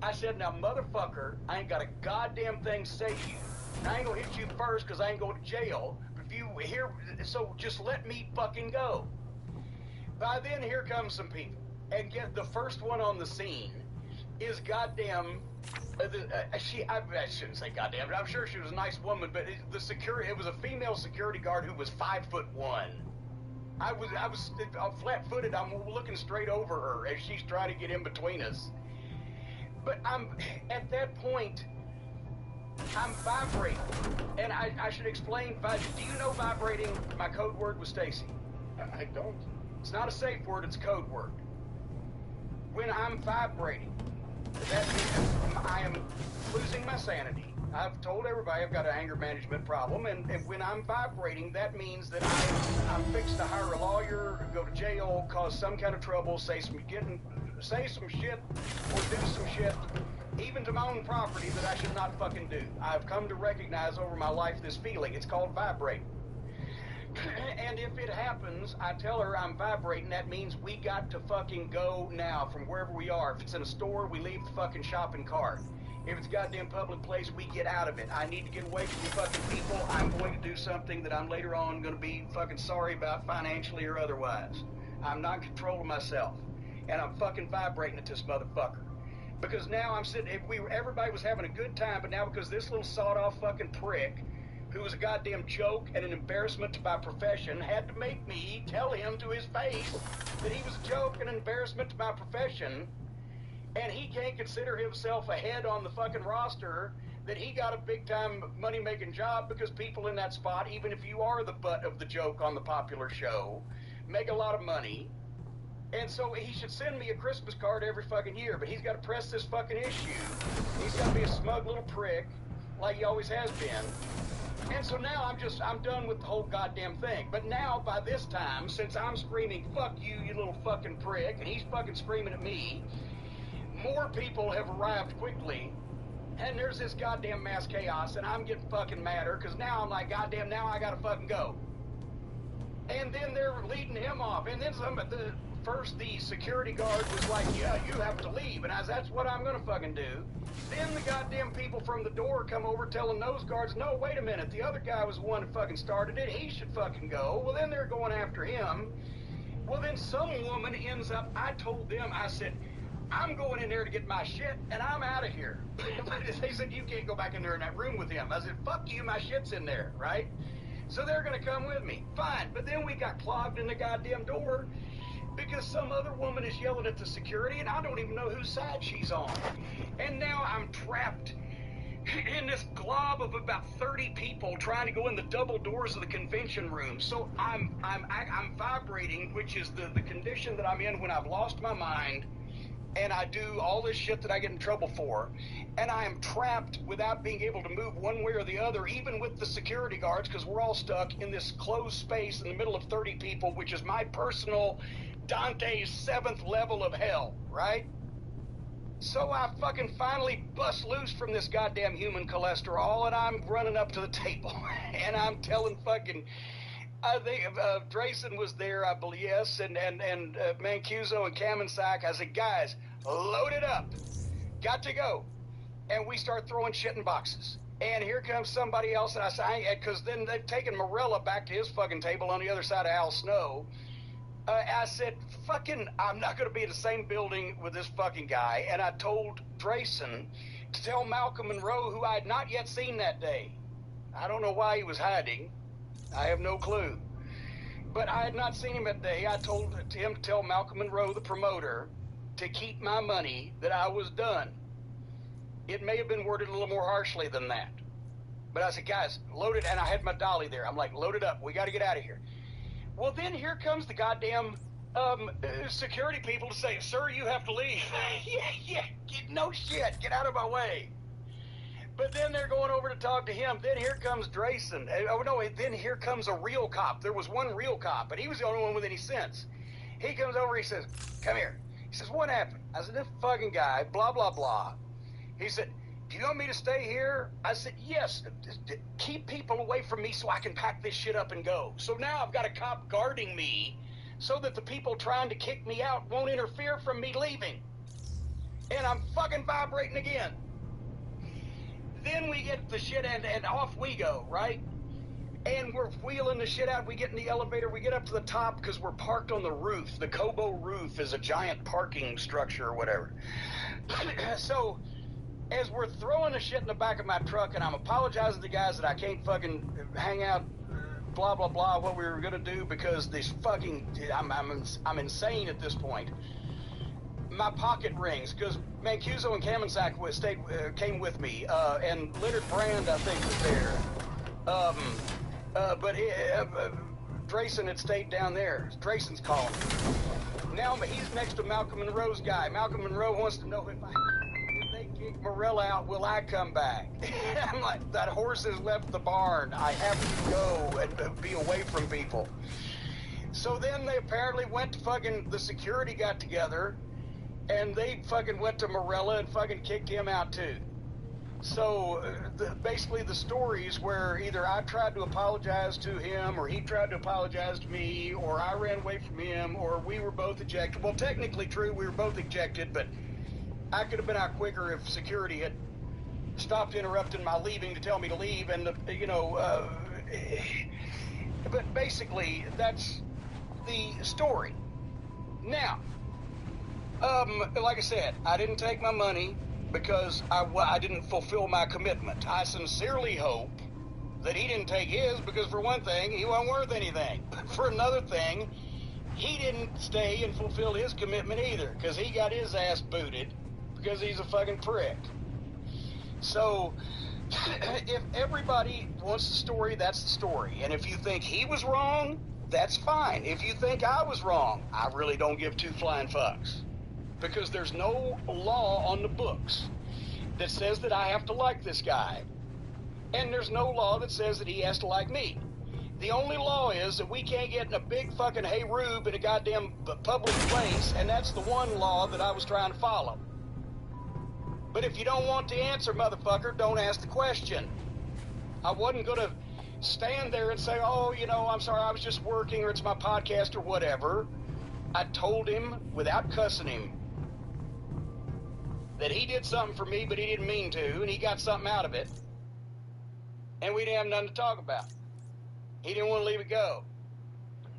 I said, now, motherfucker, I ain't got a goddamn thing to say to you. And I ain't gonna hit you first because I ain't going to jail. If you hear, so just let me fucking go. By then, here comes some people. And get the first one on the scene is goddamn, I shouldn't say goddamn, I'm sure she was a nice woman, but it was a female security guard who was 5'1". I was flat-footed. I'm looking straight over her as she's trying to get in between us. But at that point, I'm vibrating. And I should explain, do you know vibrating? My code word was Stacy. I don't. It's not a safe word, it's a code word. When I'm vibrating, that means I am losing my sanity. I've told everybody I've got an anger management problem, and when I'm vibrating, that means that I'm fixed to hire a lawyer, go to jail, cause some kind of trouble, say some shit, or do some shit, even to my own property that I should not fucking do. I've come to recognize over my life this feeling. It's called vibrating. And if it happens, I tell her I'm vibrating. That means we got to fucking go now from wherever we are. If it's in a store, we leave the fucking shopping cart. If it's a goddamn public place, we get out of it. I need to get away from you fucking people. I'm going to do something that I'm later on going to be fucking sorry about financially or otherwise. I'm not in control of myself. And I'm fucking vibrating at this motherfucker. Because now I'm sitting, everybody was having a good time, but now because this little sawed-off fucking prick, who was a goddamn joke and an embarrassment to my profession, had to make me tell him to his face that he was a joke and an embarrassment to my profession, and he can't consider himself ahead on the fucking roster, that he got a big-time money-making job because people in that spot, even if you are the butt of the joke on the popular show, make a lot of money. And so he should send me a Christmas card every fucking year, but he's got to press this fucking issue. He's got to be a smug little prick, like he always has been. And so now I'm done with the whole goddamn thing. But now, by this time, since I'm screaming, fuck you, you little fucking prick, and he's fucking screaming at me, more people have arrived quickly, and there's this goddamn mass chaos, and I'm getting fucking madder, because now I'm like, goddamn, now I gotta fucking go. And then they're leading him off, and then first the security guard was like, yeah, you have to leave, and that's what I'm gonna fucking do. Then the goddamn people from the door come over telling those guards, no, wait a minute, the other guy was the one who fucking started it, he should fucking go. Well, then they're going after him. Well, then some woman ends up, I told them, I said, I'm going in there to get my shit, and I'm out of here. But they said, you can't go back in there in that room with him. I said, fuck you, my shit's in there, right? So they're gonna come with me. Fine, but then we got clogged in the goddamn door because some other woman is yelling at the security, and I don't even know whose side she's on. And now I'm trapped in this glob of about 30 people trying to go in the double doors of the convention room. So I'm vibrating, which is the condition that I'm in when I've lost my mind, and I do all this shit that I get in trouble for, and I am trapped without being able to move one way or the other, even with the security guards, because we're all stuck in this closed space in the middle of 30 people, which is my personal Dante's 7th level of hell, right? So I fucking finally bust loose from this goddamn human cholesterol, and I'm running up to the table, and I'm telling fucking, I think Drayson was there, I believe, yes, and Mancuso and Kamensak. I said, guys, load it up, got to go. And we start throwing shit in boxes. And here comes somebody else, and I say, because then they've taken Morella back to his fucking table on the other side of Al Snow. I said, fucking, I'm not going to be in the same building with this fucking guy. And I told Drayson to tell Malcolm Monroe, who I had not yet seen that day. I don't know why he was hiding. I have no clue. But I had not seen him that day. I told him to tell Malcolm Monroe, the promoter, to keep my money, that I was done. It may have been worded a little more harshly than that. But I said, guys, load it, and I had my dolly there. I'm like, load it up. We got to get out of here. Well, then here comes the goddamn security people to say, sir, you have to leave. No shit. Get out of my way. But then they're going over to talk to him. Then here comes Drayson. Oh, no, then here comes a real cop. There was one real cop, but he was the only one with any sense. He comes over, he says, come here. He says, what happened? I said, this fucking guy, blah, blah, blah. He said, do you want me to stay here? I said, yes. Keep people away from me so I can pack this shit up and go. So now I've got a cop guarding me so that the people trying to kick me out won't interfere from me leaving. And I'm fucking vibrating again. Then we get the shit and off we go, right? And we're wheeling the shit out. We get in the elevator. We get up to the top because we're parked on the roof. The Kobo roof is a giant parking structure or whatever. So, as we're throwing the shit in the back of my truck, and I'm apologizing to guys that I can't fucking hang out, blah, blah, blah, what we were going to do because this fucking, I'm insane at this point. My pocket rings because Mancuso and Kamensak came with me, and Leonard Brand, I think, was there. But Drayson had stayed down there. Drayson's calling. Now he's next to Malcolm Monroe's guy. Malcolm Monroe wants to know if they kick Morella out, will I come back? I'm like, that horse has left the barn. I have to go and be away from people. So then they apparently went to fucking, the security got together, and they fucking went to Morella and fucking kicked him out too. So basically the stories where either I tried to apologize to him or he tried to apologize to me or I ran away from him or we were both ejected. Well, technically true, we were both ejected, but I could have been out quicker if security had stopped interrupting my leaving to tell me to leave. And, but basically that's the story. Now, like I said, I didn't take my money because I didn't fulfill my commitment. I sincerely hope that he didn't take his because, for one thing, he wasn't worth anything. But for another thing, he didn't stay and fulfill his commitment either because he got his ass booted because he's a fucking prick. So, if everybody wants the story, that's the story. And if you think he was wrong, that's fine. If you think I was wrong, I really don't give two flying fucks. Because there's no law on the books that says that I have to like this guy. And there's no law that says that he has to like me. The only law is that we can't get in a big fucking hey rube in a goddamn public place, and that's the one law that I was trying to follow. But if you don't want the answer, motherfucker, don't ask the question. I wasn't going to stand there and say, oh, I'm sorry, I was just working, or it's my podcast, or whatever. I told him, without cussing him, that he did something for me, but he didn't mean to, and he got something out of it. And we didn't have nothing to talk about. He didn't want to leave it go.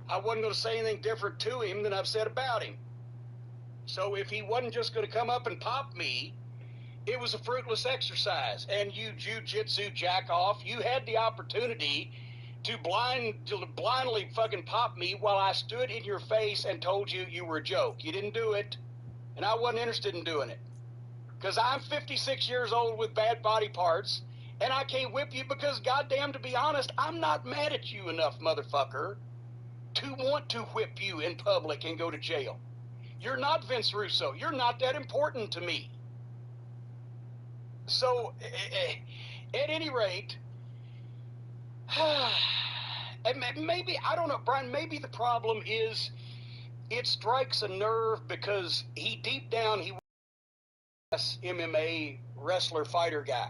I wasn't going to say anything different to him than I've said about him. So if he wasn't just going to come up and pop me, it was a fruitless exercise. And you jiu-jitsu jack-off, you had the opportunity to blindly fucking pop me while I stood in your face and told you you were a joke. You didn't do it, and I wasn't interested in doing it. Because I'm 56 years old with bad body parts, and I can't whip you because, goddamn, to be honest, I'm not mad at you enough, motherfucker, to want to whip you in public and go to jail. You're not Vince Russo. You're not that important to me. So, at any rate, and maybe, I don't know, Brian, maybe the problem is it strikes a nerve because deep down, he MMA wrestler fighter guy,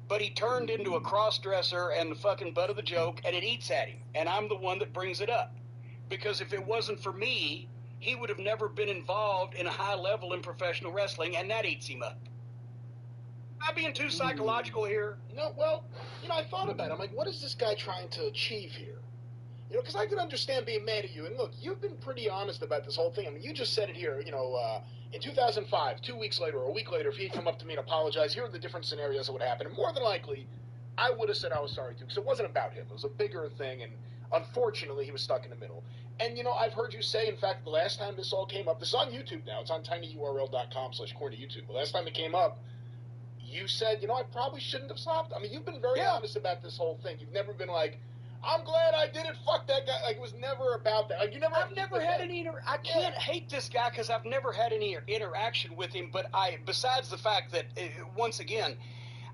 but he turned into a cross-dresser and the fucking butt of the joke, and it eats at him, and I'm the one that brings it up, because if it wasn't for me, he would have never been involved in a high level in professional wrestling, and that eats him up. Am I being too psychological here? No, well, I thought about it. I'm like, what is this guy trying to achieve here? Because I can understand being mad at you. And look, you've been pretty honest about this whole thing. I mean, you just said it here, in 2005, 2 weeks later or a week later, if he'd come up to me and apologize, here are the different scenarios that would happen. And more than likely, I would have said I was sorry too, because it wasn't about him. It was a bigger thing, and unfortunately, he was stuck in the middle. And, I've heard you say, in fact, the last time this all came up, this is on YouTube now. It's on tinyurl.com/corner-YouTube. The last time it came up, you said, I probably shouldn't have stopped. I mean, you've been very honest about this whole thing. You've never been like, I'm glad I did it, fuck that guy. Like, it was never about that. Like, I've never had any, I can't hate this guy because I've never had any interaction with him, but besides the fact that, once again,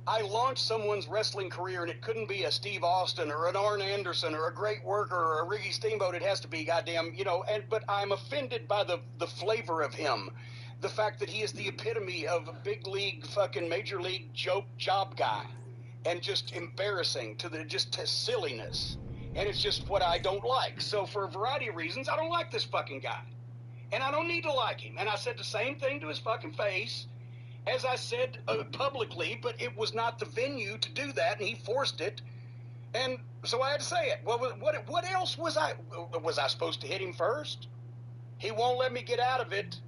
I launched someone's wrestling career, and it couldn't be a Steve Austin or an Arn Anderson or a Great Worker or a Ricky Steamboat. It has to be goddamn, but I'm offended by the flavor of him. The fact that he is the epitome of a big league, fucking major league job guy, and just embarrassing to silliness. And it's just what I don't like. So for a variety of reasons, I don't like this fucking guy. And I don't need to like him. And I said the same thing to his fucking face, as I said publicly, but it was not the venue to do that, and he forced it. And so I had to say it. What else was I supposed to hit him first? He won't let me get out of it.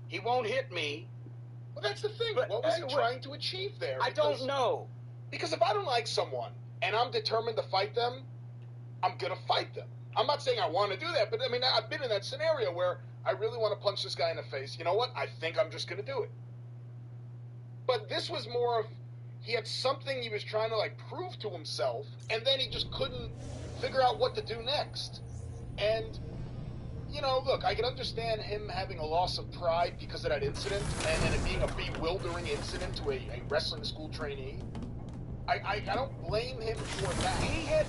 He won't hit me. Well, that's the thing. But, what was he trying to achieve there? I don't know. Because if I don't like someone and I'm determined to fight them, I'm going to fight them. I'm not saying I want to do that, but I mean, I've been in that scenario where I really want to punch this guy in the face. You know what? I think I'm just going to do it. But this was more of, he had something he was trying to, like, prove to himself, and then he just couldn't figure out what to do next. And, you know, look, I can understand him having a loss of pride because of that incident, and then it being a bewildering incident to a wrestling school trainee. I don't blame him for that. He had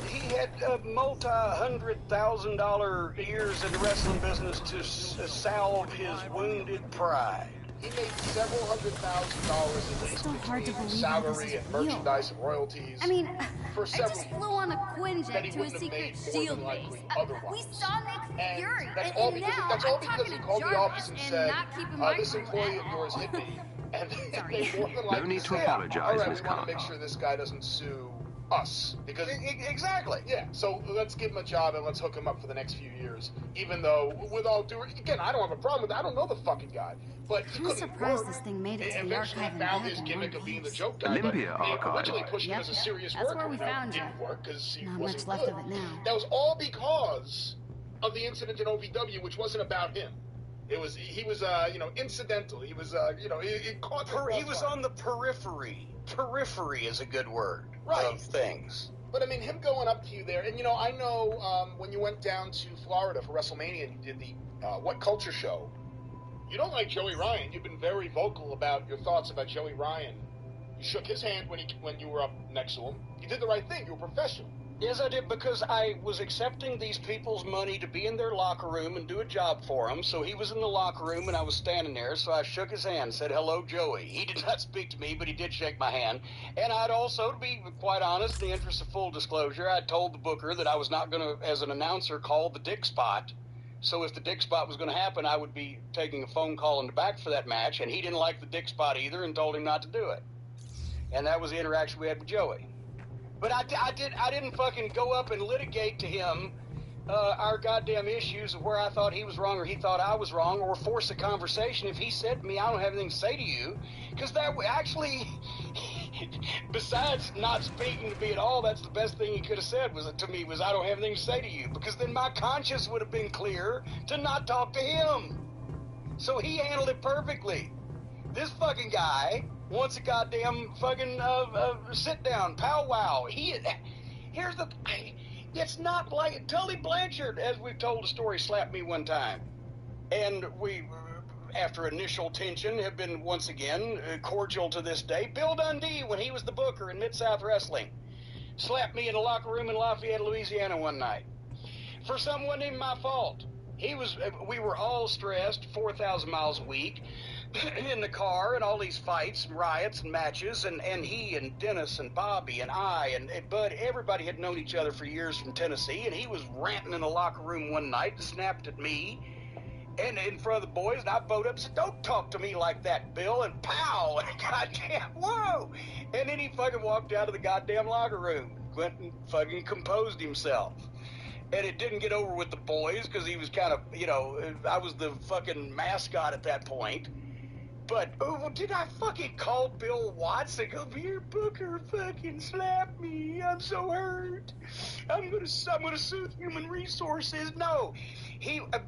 multi-$100,000 years in the wrestling business to salve his wounded pride. He made several $100,000 at least between salary and merchandise and royalties. I mean, for I several just flew on a Quinjet to a secret shield base. We saw Nick Fury, and now I'm talking to Jarvis and not keeping my this employee of yours hit me. And they more than likely No need to say, apologize, all right, Miss we want to Conrad. make sure this guy doesn't sue us. Because Exactly. yeah, so let's give him a job and let's hook him up for the next few years. Even though, with all due, again, I don't have a problem with that. I don't know the fucking guy. But he I'm couldn't surprised work. this thing made it to the Eventually archive found and his back in gimmick one of being the piece. joke guy. Olympia but they archive. originally pushed him Yep, as a serious that's worker. where we Now, found it didn't you. work because he Not wasn't much left good. of it now. That was all because of the incident in OVW, which wasn't about him. He was incidental. He was, he caught the He was on the periphery. Periphery is a good word. Right. Of things. But I mean, him going up to you there, and I know when you went down to Florida for WrestleMania and you did the What Culture show, you don't like Joey Ryan. You've been very vocal about your thoughts about Joey Ryan. You shook his hand when you were up next to him. You did the right thing. You were professional. Yes, I did, because I was accepting these people's money to be in their locker room and do a job for them. So he was in the locker room and I was standing there, so I shook his hand, said, "Hello, Joey." He did not speak to me, but he did shake my hand. And I'd also, to be quite honest, in the interest of full disclosure, I told the booker that I was not going to, as an announcer, call the dick spot. So if the dick spot was going to happen, I would be taking a phone call in the back for that match, and he didn't like the dick spot either and told him not to do it. And that was the interaction we had with Joey. But I didn't fucking go up and litigate to him our goddamn issues of where I thought he was wrong or he thought I was wrong, or force a conversation if he said to me, "I don't have anything to say to you," because that actually, besides not speaking to me at all, that's the best thing he could have said to me was, "I don't have anything to say to you," because then my conscience would have been clear to not talk to him. So he handled it perfectly. This fucking guy wants a goddamn fucking sit down powwow. It's not like Tully Blanchard, as we've told the story, slapped me one time, and we, after initial tension, have been once again cordial to this day. Bill Dundee, when he was the booker in Mid-South Wrestling, slapped me in a locker room in Lafayette, Louisiana one night for something wasn't even my fault. We were all stressed, 4,000 miles a week, in the car, and all these fights and riots and matches, and he and Dennis and Bobby and I and Bud, everybody had known each other for years from Tennessee, and he was ranting in the locker room one night and snapped at me and in front of the boys, and I bowed up and said, "Don't talk to me like that, Bill," and pow, goddamn, whoa, and then he fucking walked out of the goddamn locker room, went and fucking composed himself. And it didn't get over with the boys because he was kind of, I was the fucking mascot at that point. But, did I fucking call Bill Watts and go, "Here, Booker fucking slapped me. I'm so hurt. I'm gonna sue Human Resources"? No.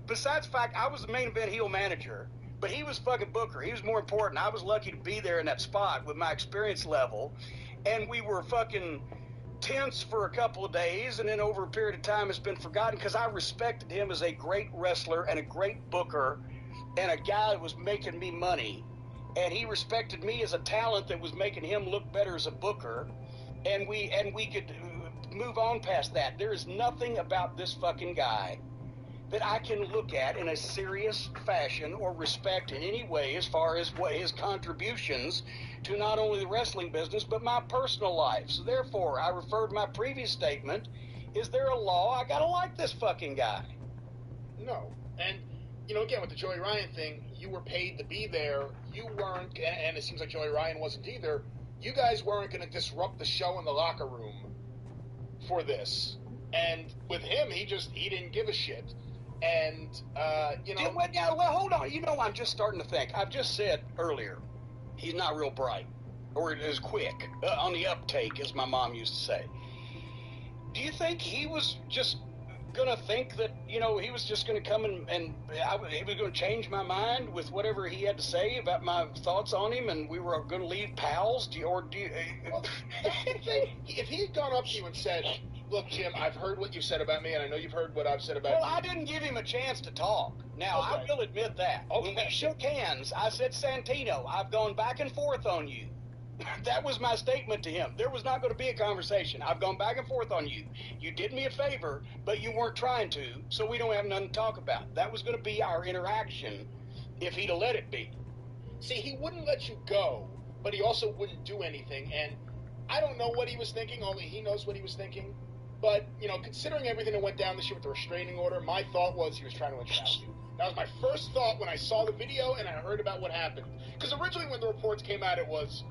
Besides the fact, I was the main event heel manager, but he was fucking Booker. He was more important. I was lucky to be there in that spot with my experience level, and we were fucking tense for a couple of days, and then over a period of time it's been forgotten because I respected him as a great wrestler and a great booker and a guy that was making me money, and he respected me as a talent that was making him look better as a booker, and we could move on past that. There is nothing about this fucking guy that I can look at in a serious fashion or respect in any way as far as what his contributions to not only the wrestling business but my personal life. So therefore, I refer to my previous statement. Is there a law? I gotta like this fucking guy. No. And again, with the Joey Ryan thing, you were paid to be there. You weren't, and it seems like Joey Ryan wasn't either. You guys weren't going to disrupt the show in the locker room for this. And with him, he didn't give a shit. And, Well, hold on. I'm just starting to think. I've just said earlier, he's not real bright. Or as quick. On the uptake, as my mom used to say. Do you think he was just gonna think that, he was just gonna come and he was gonna change my mind with whatever he had to say about my thoughts on him, and we were gonna leave pals? If he had gone up to you and said, look, Jim, I've heard what you said about me, and I know you've heard what I've said about you. Well, I didn't give him a chance to talk. Now, Okay. I will admit that. Okay. When we shook hands, I said, Santino, I've gone back and forth on you. That was my statement to him. There was not going to be a conversation. I've gone back and forth on you. You did me a favor, but you weren't trying to, so we don't have nothing to talk about. That was going to be our interaction if he'd have let it be. See, he wouldn't let you go, but he also wouldn't do anything. And I don't know what he was thinking, only he knows what he was thinking. But, considering everything that went down this year with the restraining order, my thought was he was trying to entrap you. That was my first thought when I saw the video and I heard about what happened. Because originally when the reports came out, it was,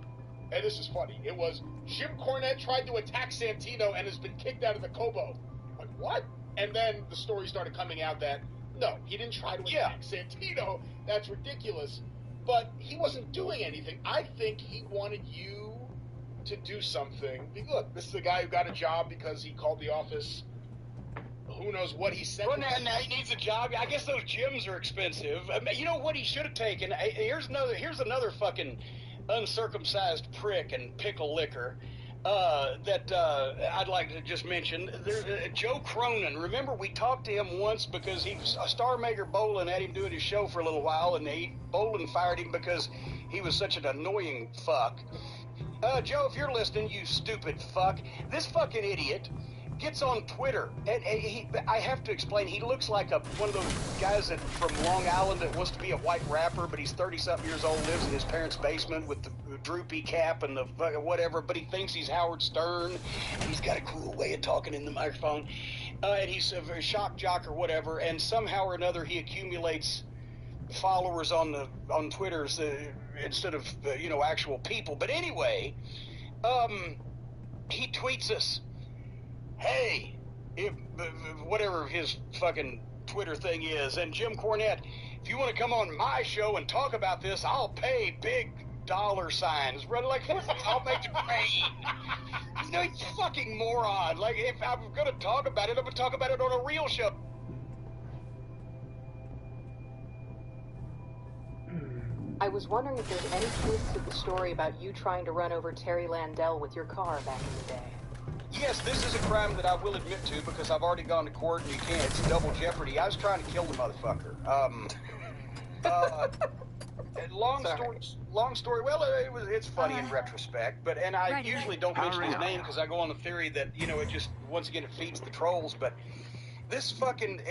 and this is funny, it was Jim Cornette tried to attack Santino and has been kicked out of the Kobo. Like, what? And then the story started coming out that, no, he didn't try to attack Santino. That's ridiculous. But he wasn't doing anything. I think he wanted you to do something. Look, this is a guy who got a job because he called the office. Who knows what he said? Well, now he needs a job. I guess those gyms are expensive. You know what he should have taken? Here's another fucking uncircumcised prick and pickle liquor that I'd like to just mention. Joe Cronin. Remember, we talked to him once because Star Maker Bolin had him doing his show for a little while, and Bolin fired him because he was such an annoying fuck. Joe, if you're listening, you stupid fuck, this fucking idiot gets on Twitter, and I have to explain, he looks like one of those guys from Long Island that wants to be a white rapper, but he's 30-something years old, lives in his parents' basement with the droopy cap and the whatever, but he thinks he's Howard Stern, and he's got a cool way of talking in the microphone, and he's a very shock jock or whatever, and somehow or another he accumulates followers on Twitter instead of actual people. But anyway, he tweets us, hey, whatever his fucking Twitter thing is, and Jim Cornette, if you want to come on my show and talk about this, I'll pay big dollar signs. Like, I'll make it rain. You fucking moron. Like, if I'm going to talk about it, I'm going to talk about it on a real show. I was wondering if there's any truth to the story about you trying to run over Terry Landell with your car back in the day. Yes, this is a crime that I will admit to because I've already gone to court and you can't. It's double jeopardy. I was trying to kill the motherfucker. Long story. Well, it's funny in retrospect, but I usually don't mention his name because I go on the theory that it just once again it feeds the trolls. But this fucking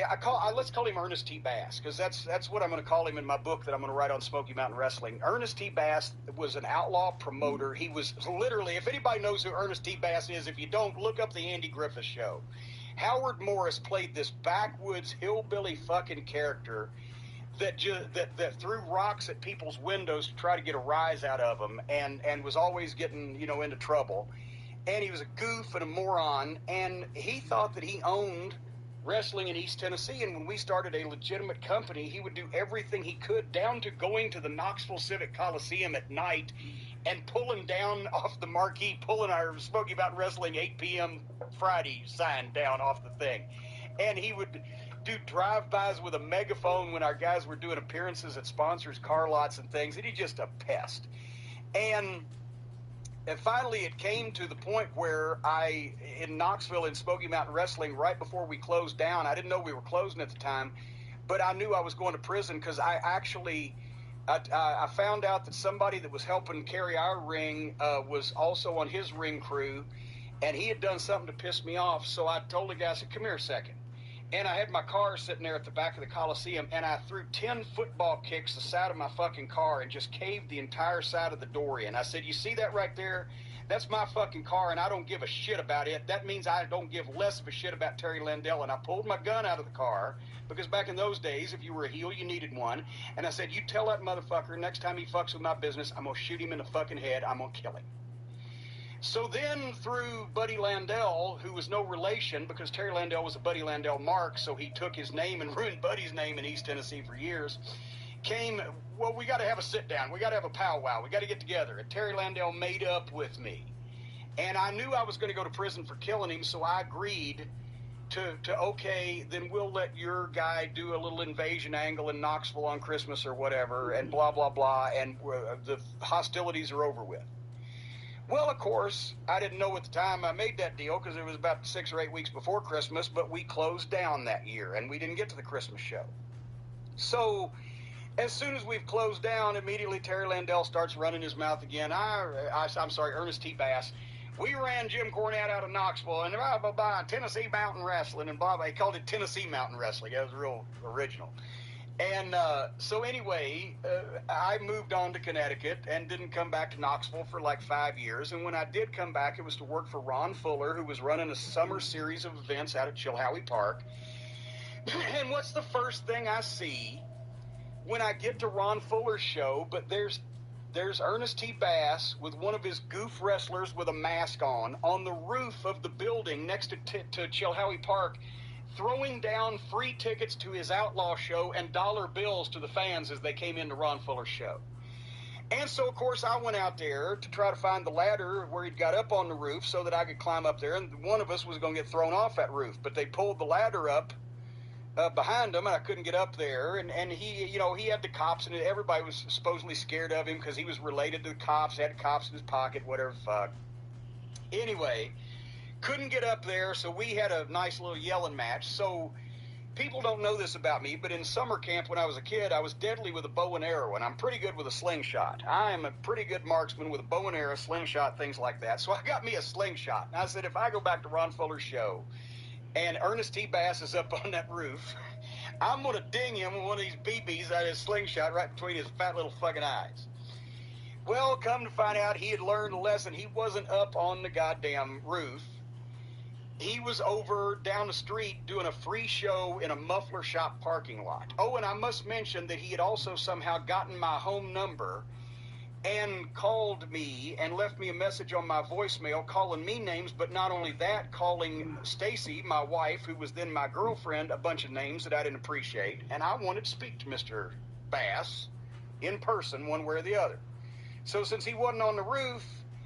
let's call him Ernest T. Bass because that's what I'm going to call him in my book that I'm going to write on Smoky Mountain Wrestling. Ernest T. Bass was an outlaw promoter. He was literally, if anybody knows who Ernest T. Bass is, if you don't, look up the Andy Griffith Show. Howard Morris played this backwoods hillbilly fucking character that threw rocks at people's windows to try to get a rise out of them, and was always getting into trouble. And he was a goof and a moron, and he thought that he owned wrestling in East Tennessee, and when we started a legitimate company, he would do everything he could, down to going to the Knoxville Civic Coliseum at night and pulling down off the marquee, pulling our Smoky Mountain Wrestling 8 p.m. Friday sign down off the thing. And he would do drive-bys with a megaphone when our guys were doing appearances at sponsors' car lots and things, and he's just a pest. And finally, it came to the point where in Knoxville, in Smoky Mountain Wrestling, right before we closed down, I didn't know we were closing at the time, but I knew I was going to prison because I found out that somebody that was helping carry our ring was also on his ring crew, and he had done something to piss me off, so I told the guy, I said, come here a second. And I had my car sitting there at the back of the Coliseum, and I threw 10 football kicks the side of my fucking car and just caved the entire side of the door in. I said, you see that right there? That's my fucking car, and I don't give a shit about it. That means I don't give less of a shit about Terry Landell. And I pulled my gun out of the car, because back in those days, if you were a heel, you needed one. And I said, you tell that motherfucker next time he fucks with my business, I'm going to shoot him in the fucking head. I'm going to kill him. So then through Buddy Landell, who was no relation, because Terry Landell was a Buddy Landell mark, so he took his name and ruined Buddy's name in East Tennessee for years, came, well, we got to have a sit-down. We got to have a powwow. We got to get together. And Terry Landell made up with me. And I knew I was going to go to prison for killing him, so I agreed to okay, then we'll let your guy do a little invasion angle in Knoxville on Christmas or whatever, and blah, blah, blah, and the hostilities are over with. Well, of course, I didn't know at the time I made that deal, because it was about 6 or 8 weeks before Christmas, but we closed down that year, and we didn't get to the Christmas show. So as soon as we've closed down, immediately Terry Landell starts running his mouth again. I'm sorry, Ernest T. Bass. We ran Jim Cornette out of Knoxville, and blah, blah, blah, Tennessee Mountain Wrestling, and blah, blah. He called it Tennessee Mountain Wrestling. That was real original. And so anyway, I moved on to Connecticut and didn't come back to Knoxville for like 5 years. And when I did come back, it was to work for Ron Fuller, who was running a summer series of events out at Chilhowie Park. And what's the first thing I see when I get to Ron Fuller's show? But there's Ernest T. Bass with one of his goof wrestlers with a mask on the roof of the building next to Chilhowie Park, throwing down free tickets to his outlaw show and dollar bills to the fans as they came into Ron Fuller's show. And so, of course, I went out there to try to find the ladder where he'd got up on the roof so that I could climb up there, and one of us was going to get thrown off that roof. But they pulled the ladder up behind him, and I couldn't get up there. And he, he had the cops, and everybody was supposedly scared of him because he was related to the cops, had cops in his pocket, whatever the fuck. Anyway, couldn't get up there, so we had a nice little yelling match. So people don't know this about me, but in summer camp when I was a kid, I was deadly with a bow and arrow, and I'm pretty good with a slingshot. I am a pretty good marksman with a bow and arrow, slingshot, things like that. So I got me a slingshot. And I said, if I go back to Ron Fuller's show and Ernest T. Bass is up on that roof, I'm going to ding him with one of these BBs out of his slingshot right between his fat little fucking eyes. Well, come to find out, he had learned a lesson. He wasn't up on the goddamn roof. He was over down the street doing a free show in a muffler shop parking lot. Oh, and I must mention that he had also somehow gotten my home number and called me and left me a message on my voicemail calling me names, but not only that, calling Stacy, my wife, who was then my girlfriend, a bunch of names that I didn't appreciate. And I wanted to speak to Mr. Bass in person, one way or the other. So since he wasn't on the roof,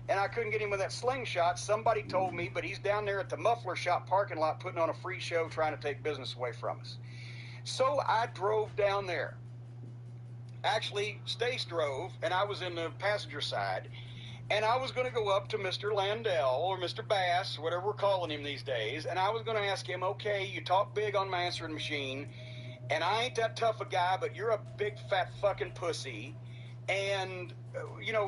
and I couldn't get him with that slingshot, somebody told me, but he's down there at the muffler shop parking lot putting on a free show trying to take business away from us. So I drove down there. Actually, Stace drove, and I was in the passenger side, and I was going to go up to Mr. Landell, or Mr. Bass, whatever we're calling him these days, and I was going to ask him, okay, you talk big on my answering machine, and I ain't that tough a guy, but you're a big fat fucking pussy, and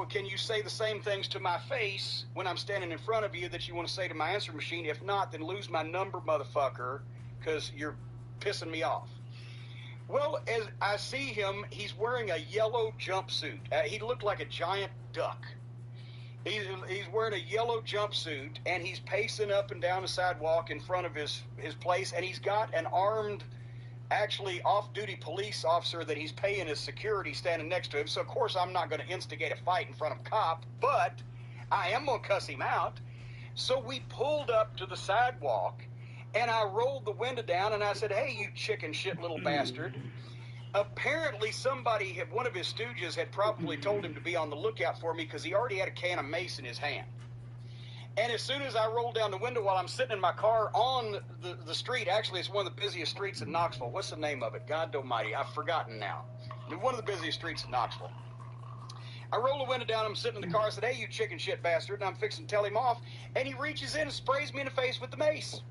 can you say the same things to my face when I'm standing in front of you that you want to say to my answering machine? If not, then lose my number, motherfucker, because you're pissing me off. Well, as I see him, he's wearing a yellow jumpsuit. He looked like a giant duck. He's wearing a yellow jumpsuit, and he's pacing up and down the sidewalk in front of his place, and he's got an armed, actually off-duty police officer that he's paying as security standing next to him. So, of course, I'm not going to instigate a fight in front of a cop, but I am going to cuss him out. So we pulled up to the sidewalk, and I rolled the window down, and I said, hey, you chicken shit little bastard. Apparently one of his stooges had probably told him to be on the lookout for me because he already had a can of mace in his hand. And as soon as I rolled down the window while I'm sitting in my car on the street, actually it's one of the busiest streets in Knoxville. What's the name of it? God almighty, I've forgotten now. One of the busiest streets in Knoxville. I roll the window down, I'm sitting in the car, I said, hey, you chicken shit bastard, and I'm fixing to tell him off, and he reaches in and sprays me in the face with the mace.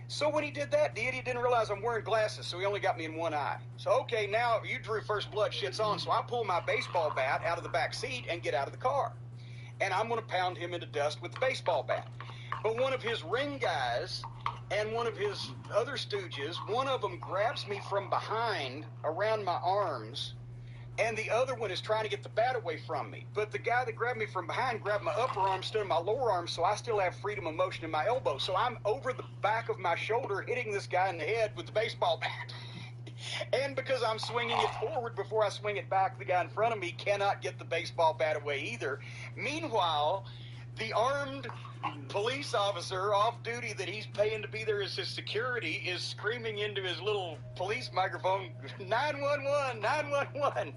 So when he did that, the idiot didn't realize I'm wearing glasses, so he only got me in one eye. So, okay, now you drew first blood, shit's on, so I pull my baseball bat out of the back seat and get out of the car. And I'm going to pound him into dust with the baseball bat. But one of his ring guys and one of his other stooges, one of them grabs me from behind around my arms, and the other one is trying to get the bat away from me. But the guy that grabbed me from behind grabbed my upper arm instead of my lower arm, so I still have freedom of motion in my elbow. So I'm over the back of my shoulder hitting this guy in the head with the baseball bat. And because I'm swinging it forward before I swing it back, the guy in front of me cannot get the baseball bat away either. Meanwhile, the armed police officer off duty that he's paying to be there as his security is screaming into his little police microphone, 911, 911,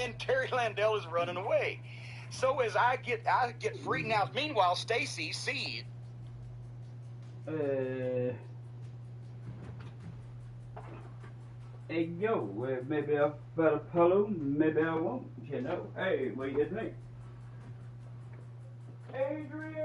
and Terry Landell is running away. So as I get freaked out. Meanwhile, Stacy sees. Hey, yo, maybe I'll better pull him, maybe I won't, you know. Hey, what do you think? Adrian!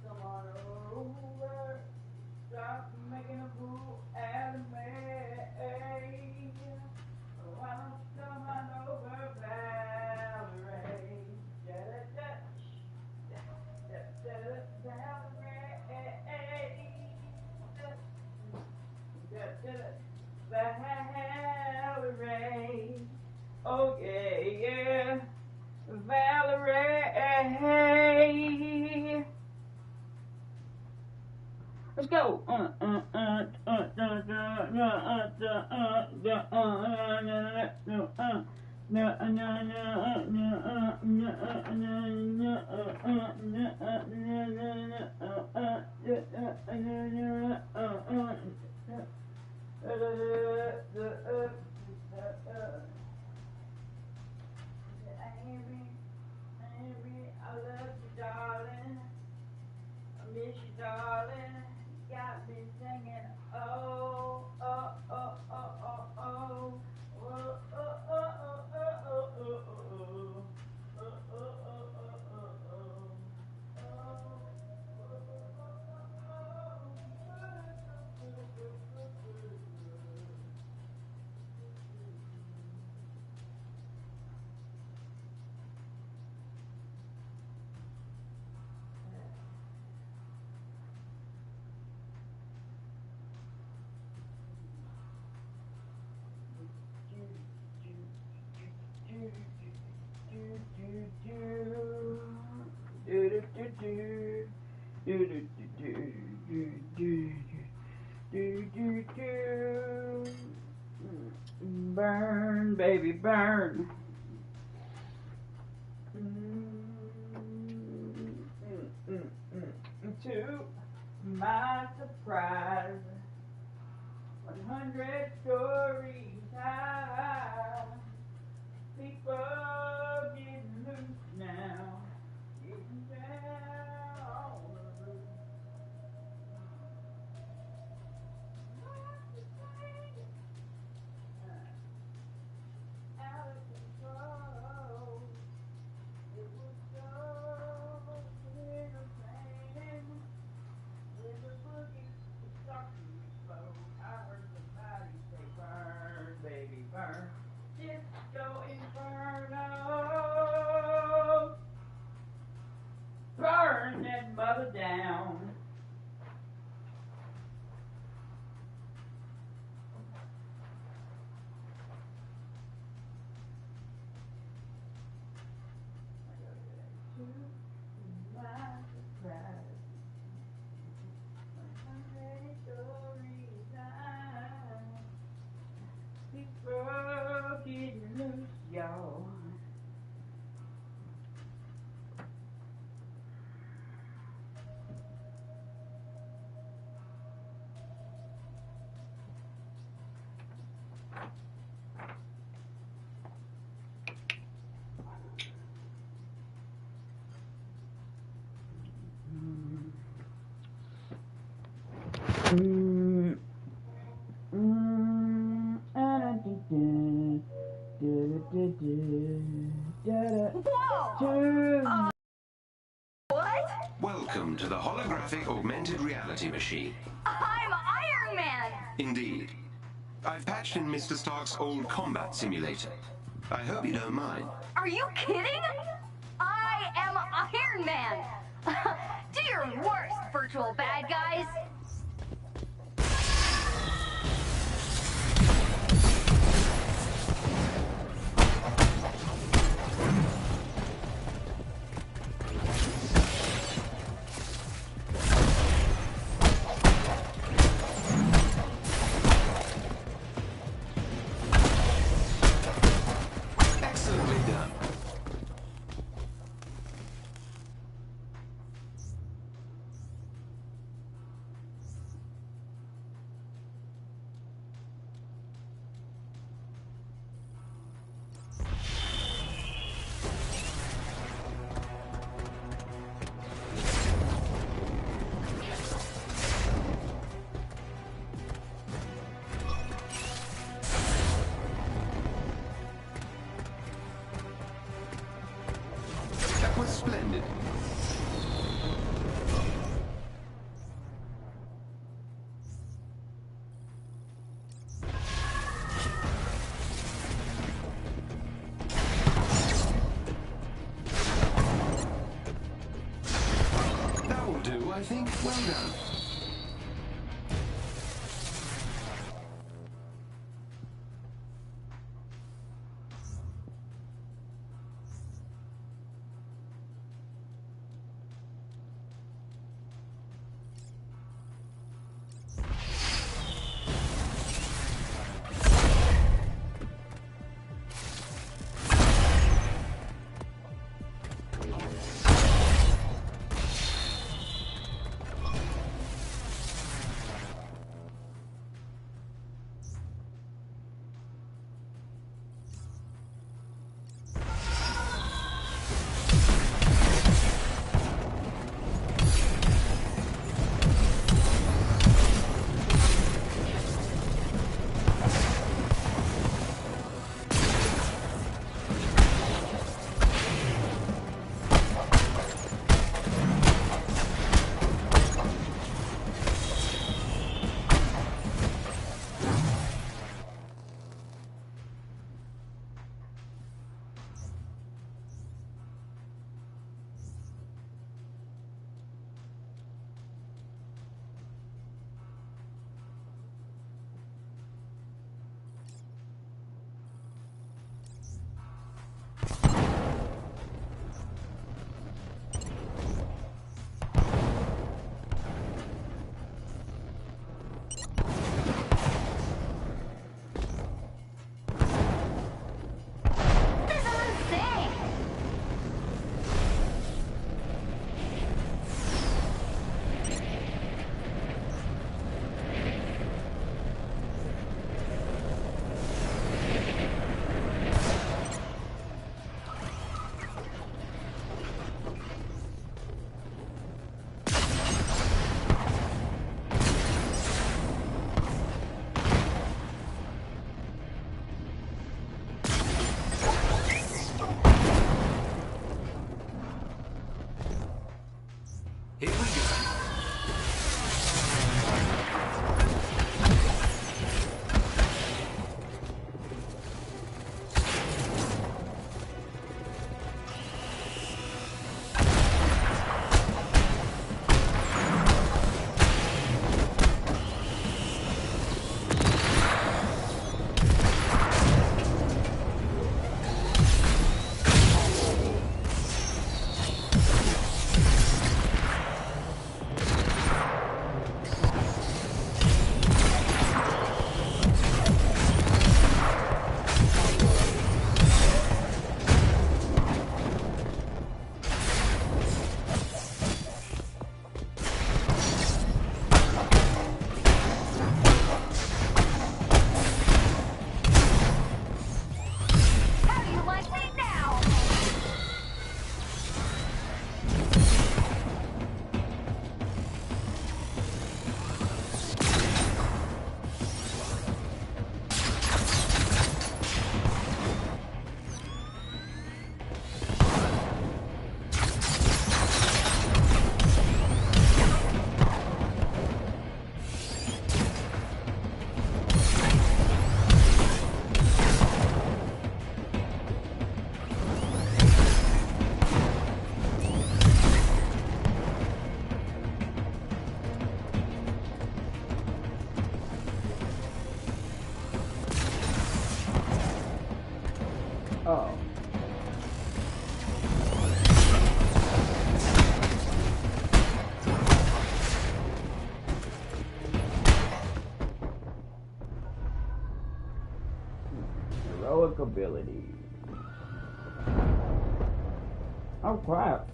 Come on over, stop making a fool out of me. Why don't you come on over, Valerie? Valerie, oh yeah, yeah, Valerie. Let's go. Amy, I love you, darling. I miss you, darling. Got me singing, oh, oh, oh, oh, oh, oh, oh, oh, oh, oh, oh, Burn, baby, burn. To my surprise, 100 stories high, people getting loose now, getting down on the roof. Out of control, it was so entertaining. When the boogie was talking slow, I heard somebody say, burn, baby, Whoa! What? Welcome to the holographic augmented reality machine. I'm Iron Man! Indeed. I've patched in Mr. Stark's old combat simulator. I hope you don't mind. Are you kidding? I am Iron Man! Do your worst, virtual bad guys! Excellently done. That was splendid. That will do, I think. Well done. Oh. Heroic ability. Oh crap.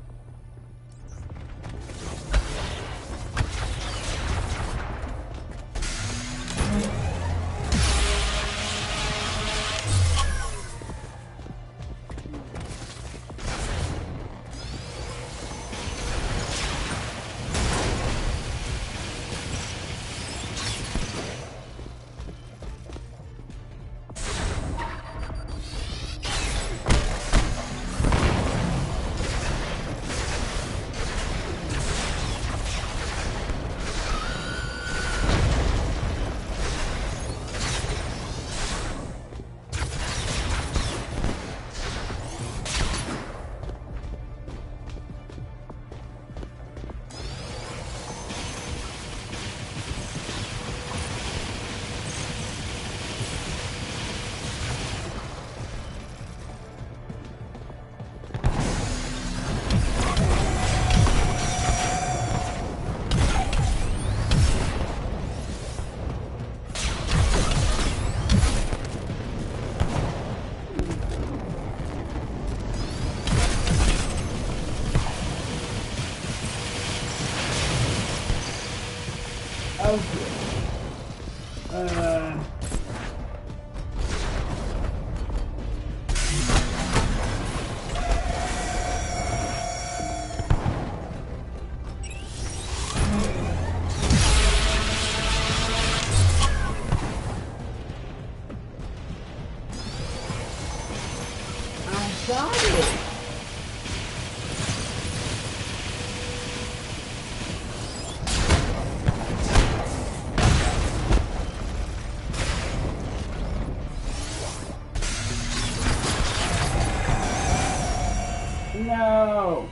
No.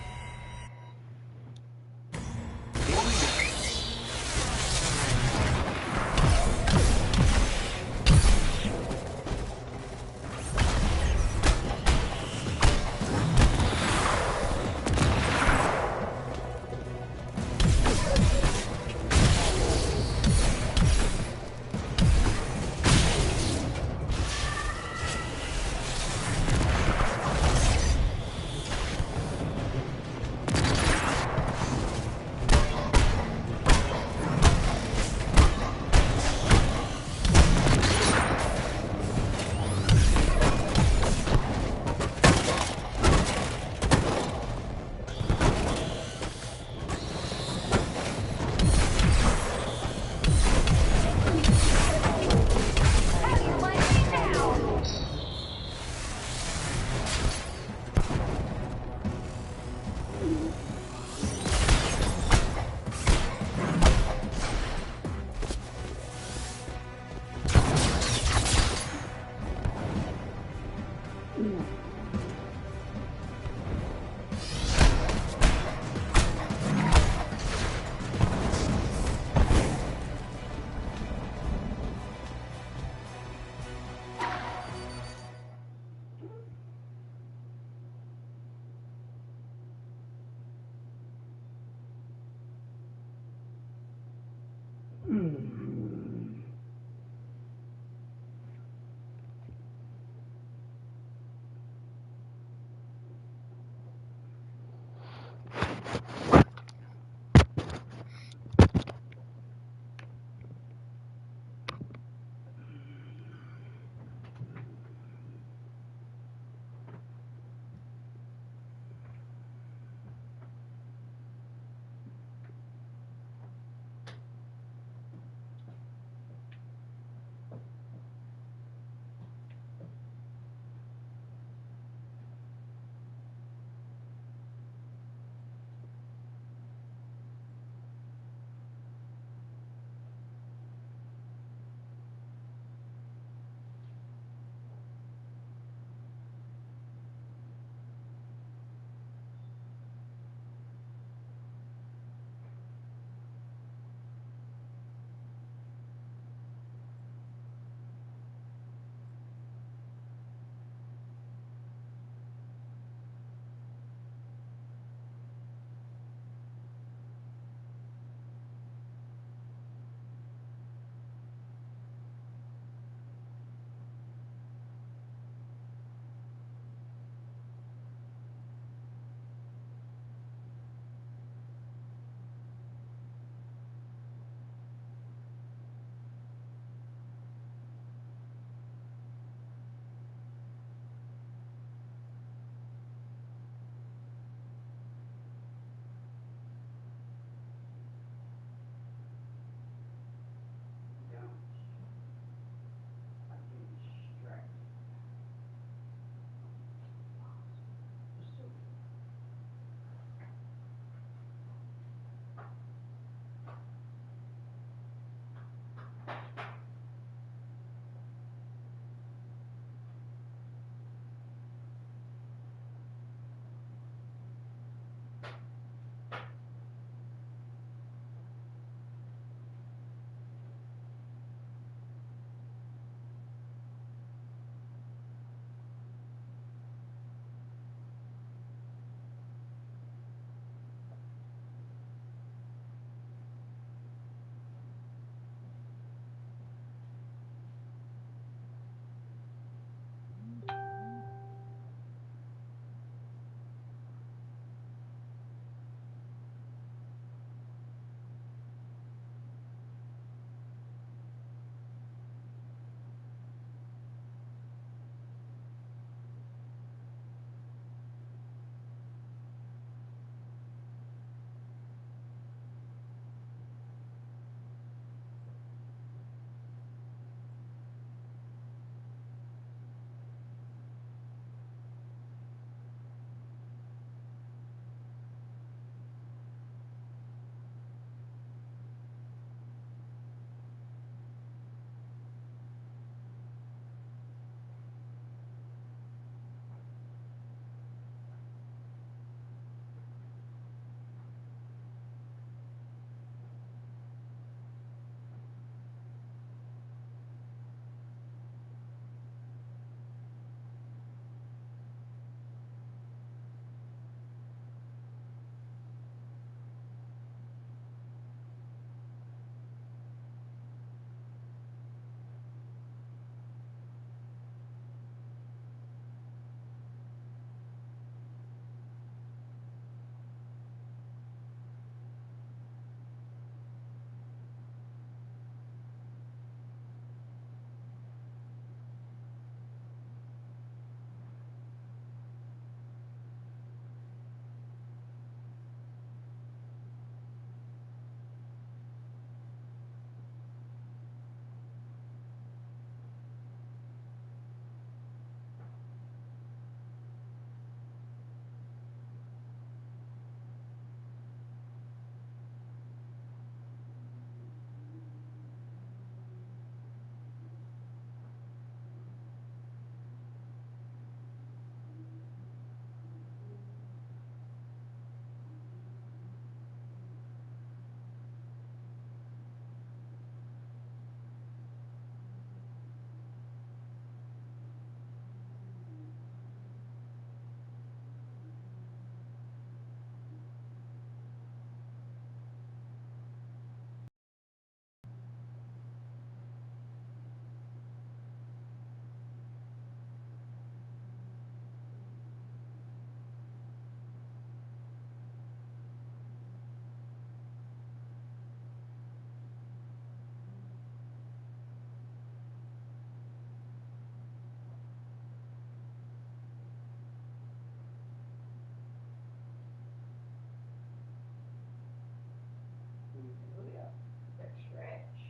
lift that stretch.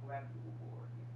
We'll have to go forward again.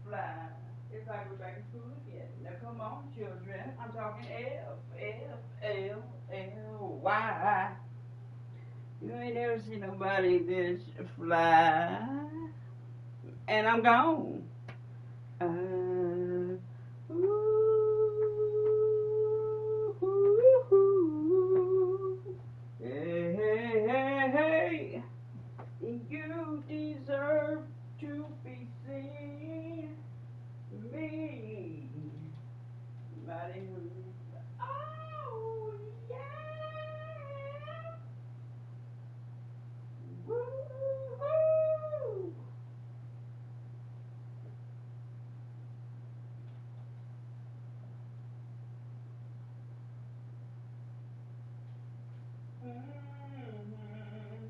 Fly. It's like we're back in school again. Now come on, children. I'm talking F-L-L-L-Y. You ain't never seen nobody this fly. And I'm gone. Ooh, ooh, ooh. Hey, hey, hey, hey. You deserve to be seen. Me. Mighty. Oh, yeah. Woo-hoo. Mm-hmm.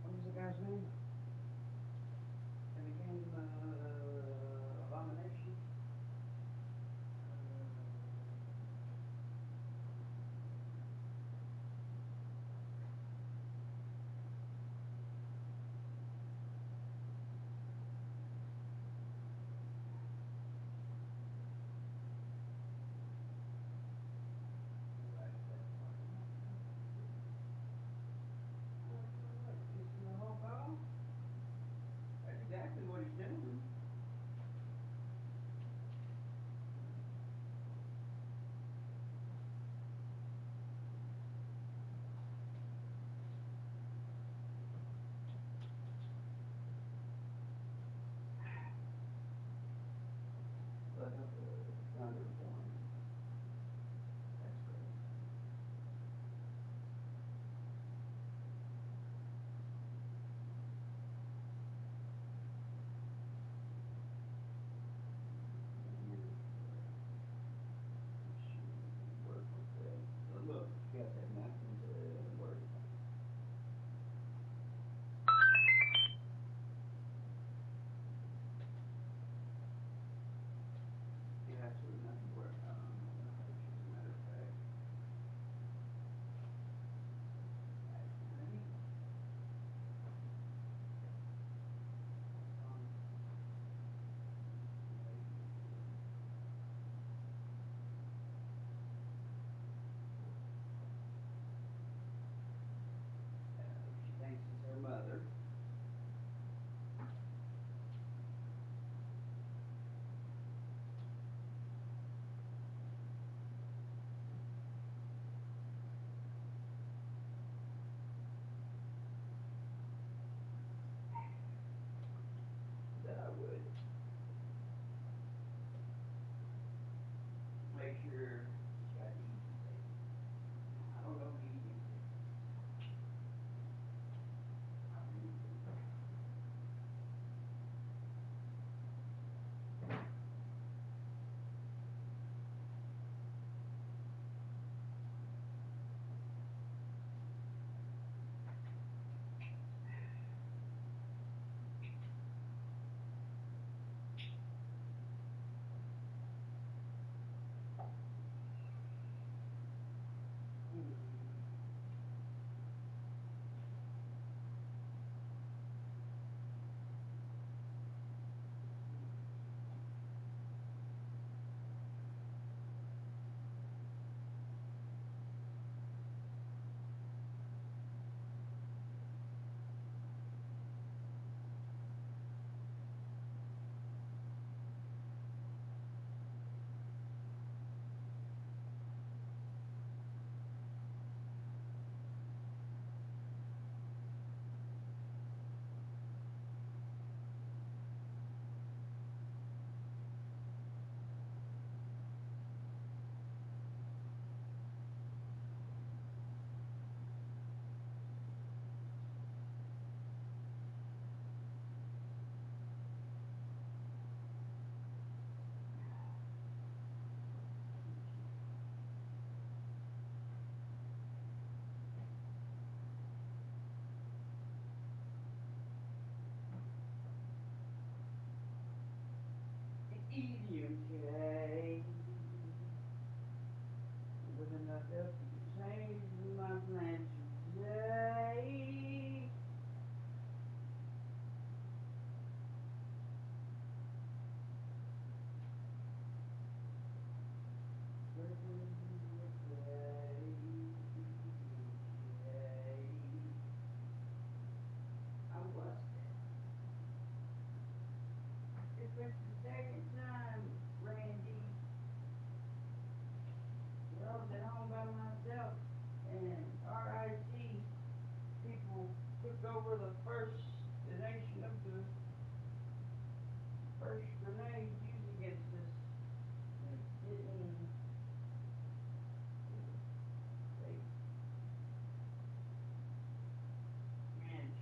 What was the guy's name? That became Abomination. Fixing the whole ball. That's exactly what he's doing. But thunderstorm. That's great. Work with that. Look, you got that nothing to worry about. You have absolutely nothing to worry about. As a matter of fact. make sure it's got easy. I don't know easy. Easy, okay. With enough help to change my plans today. I was it was the second time, Randy. I was at home by myself, and RIC people took over the first nation of the first grenade used against us. They didn't. They managed.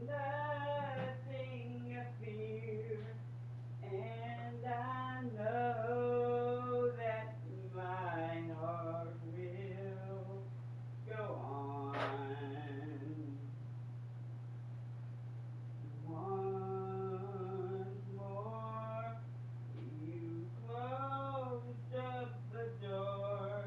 Nothing I fear, and I know that my heart will go on. Once more, you closed up the door.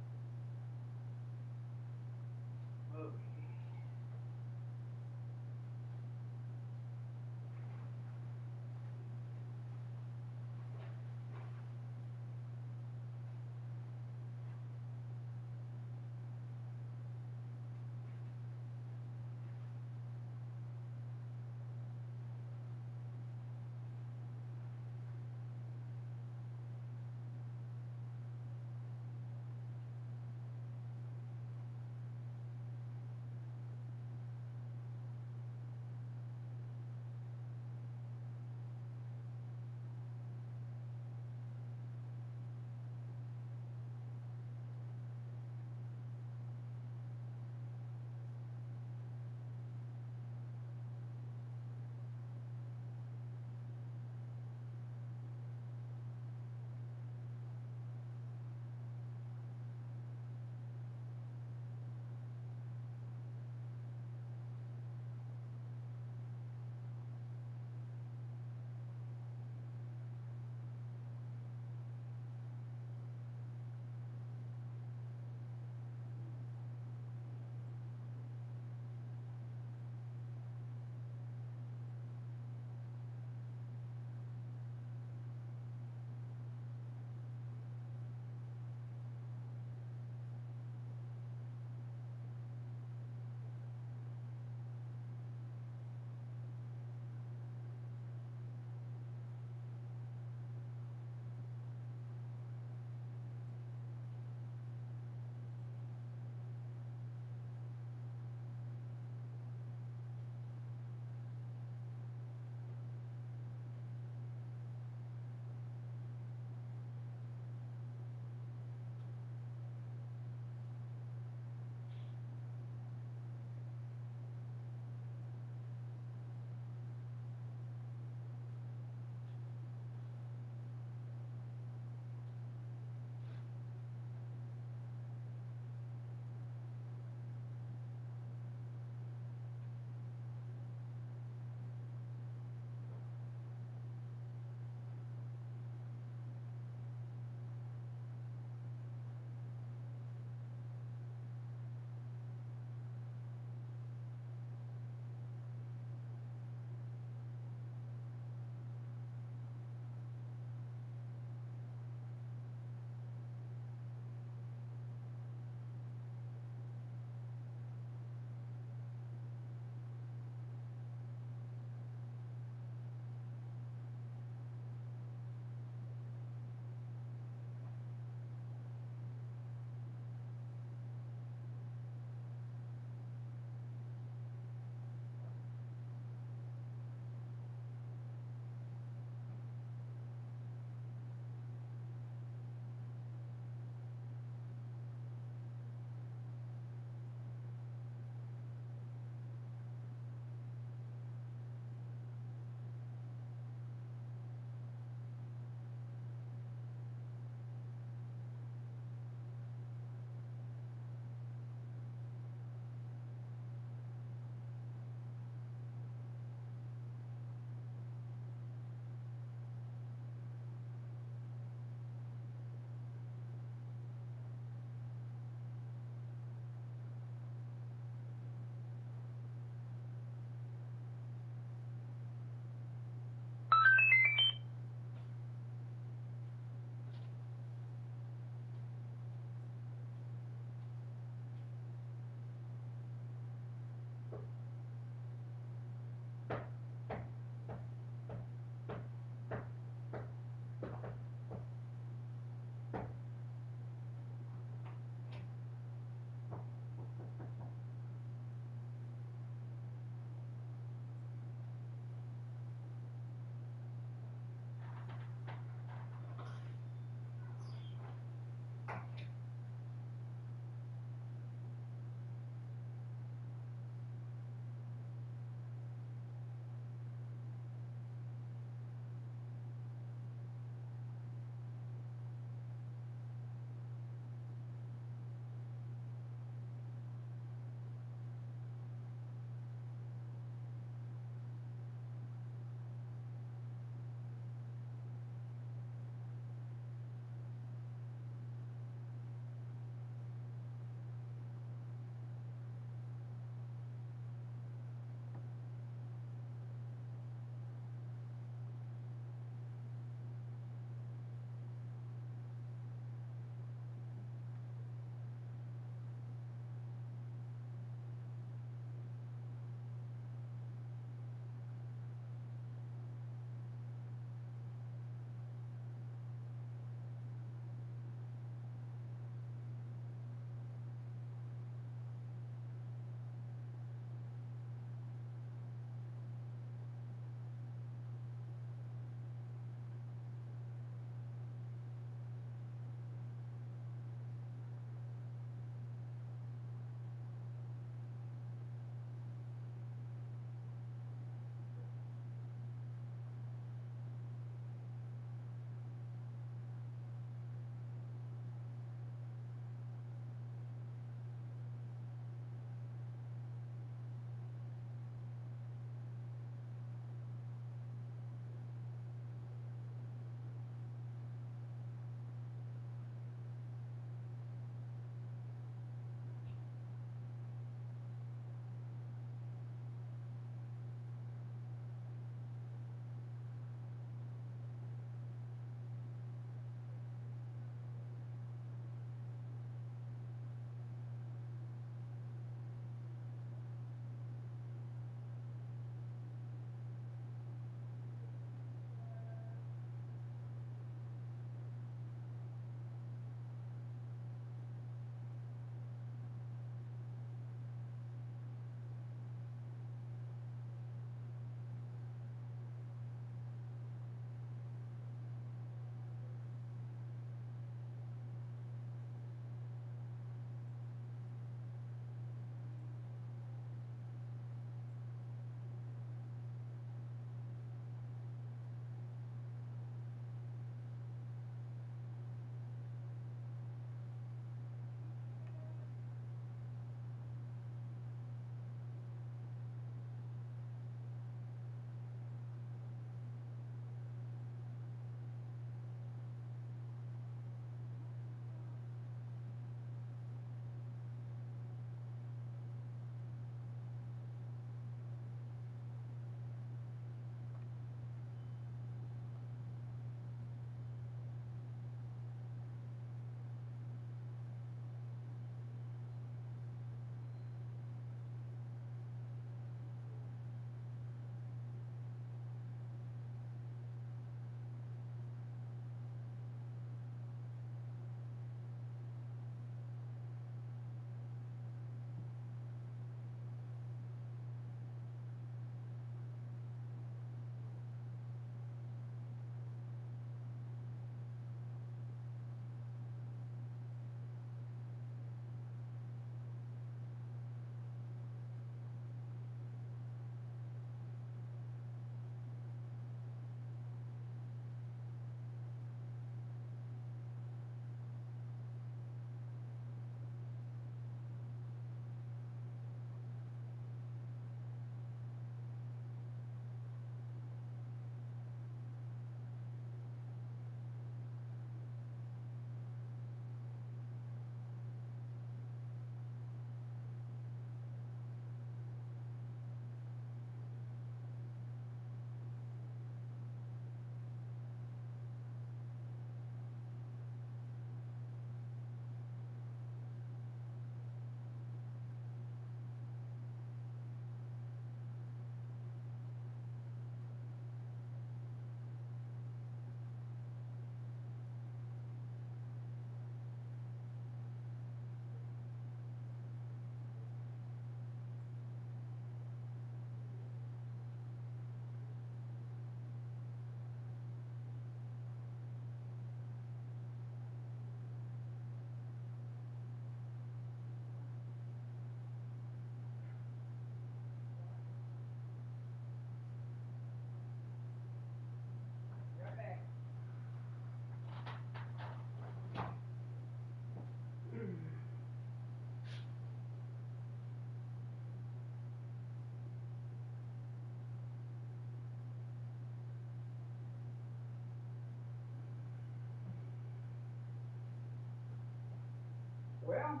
Well,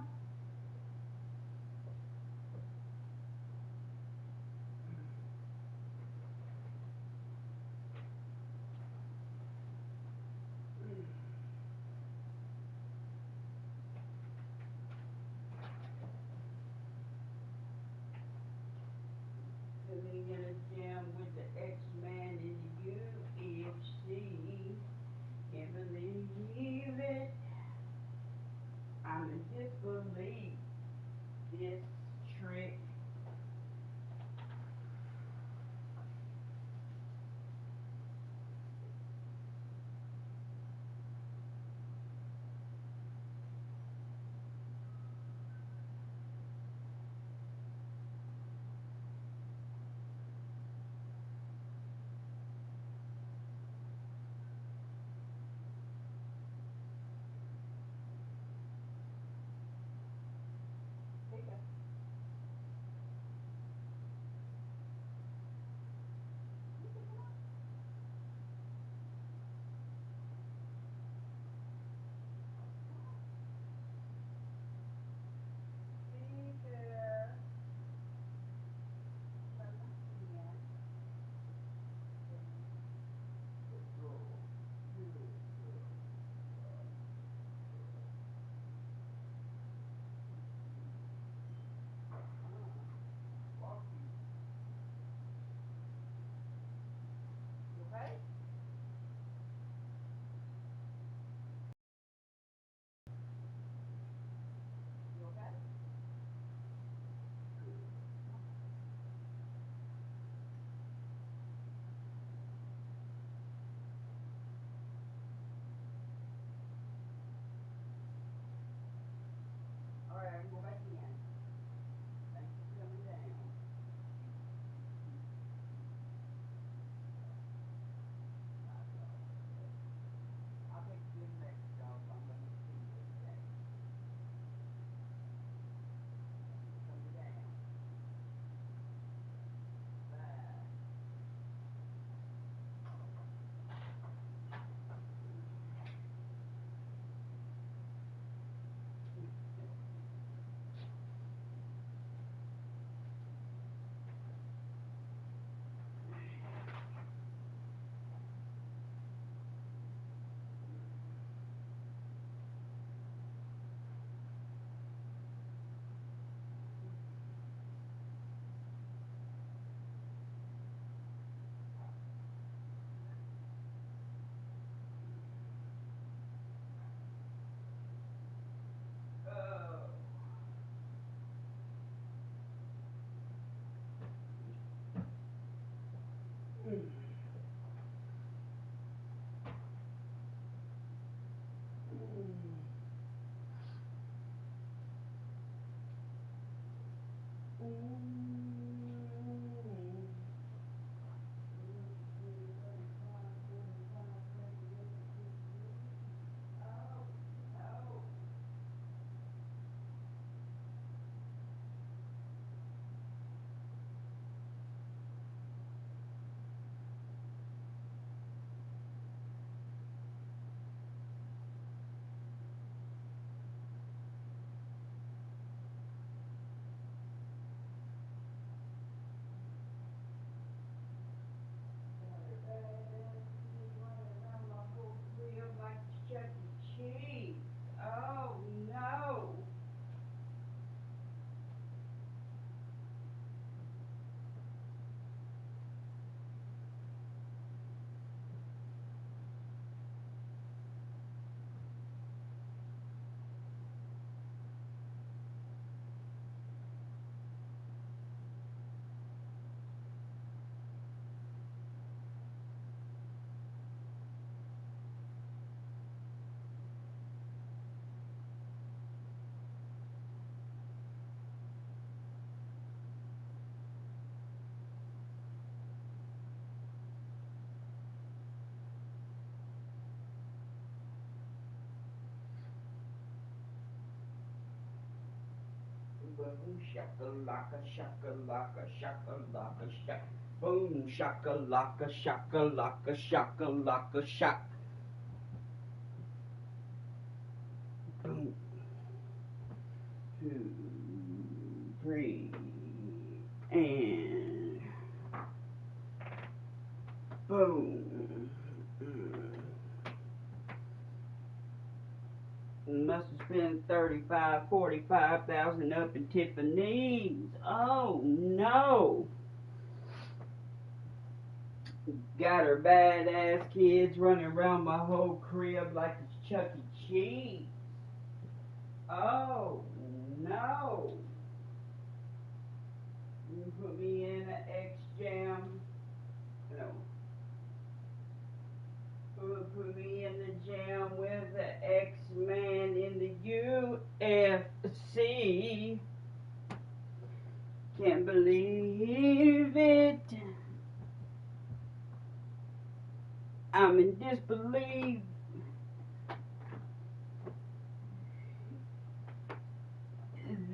living in a jam with the X-Man in the UFC. Can't believe it. I'm in disbelief. This trick. Alright, I can go back in. Thanks for coming down. I'll take the next job. I'm going to see you today. Coming down. Bye. Like Chuck E. Cheese. Oh no. Boom shakalaka shakalaka shakalaka shak. Boom shakalaka shakalaka shakalaka shak. Boom. 2, 3, and boom. Must have spent 45,000 up in Tiffany's. Oh no. Got her badass kids running around my whole crib like it's Chuck E. Cheese. Oh no. You put me in an X-Jam. No. Put me in the jam with the X-Man in the UFC. Can't believe it. I'm in disbelief.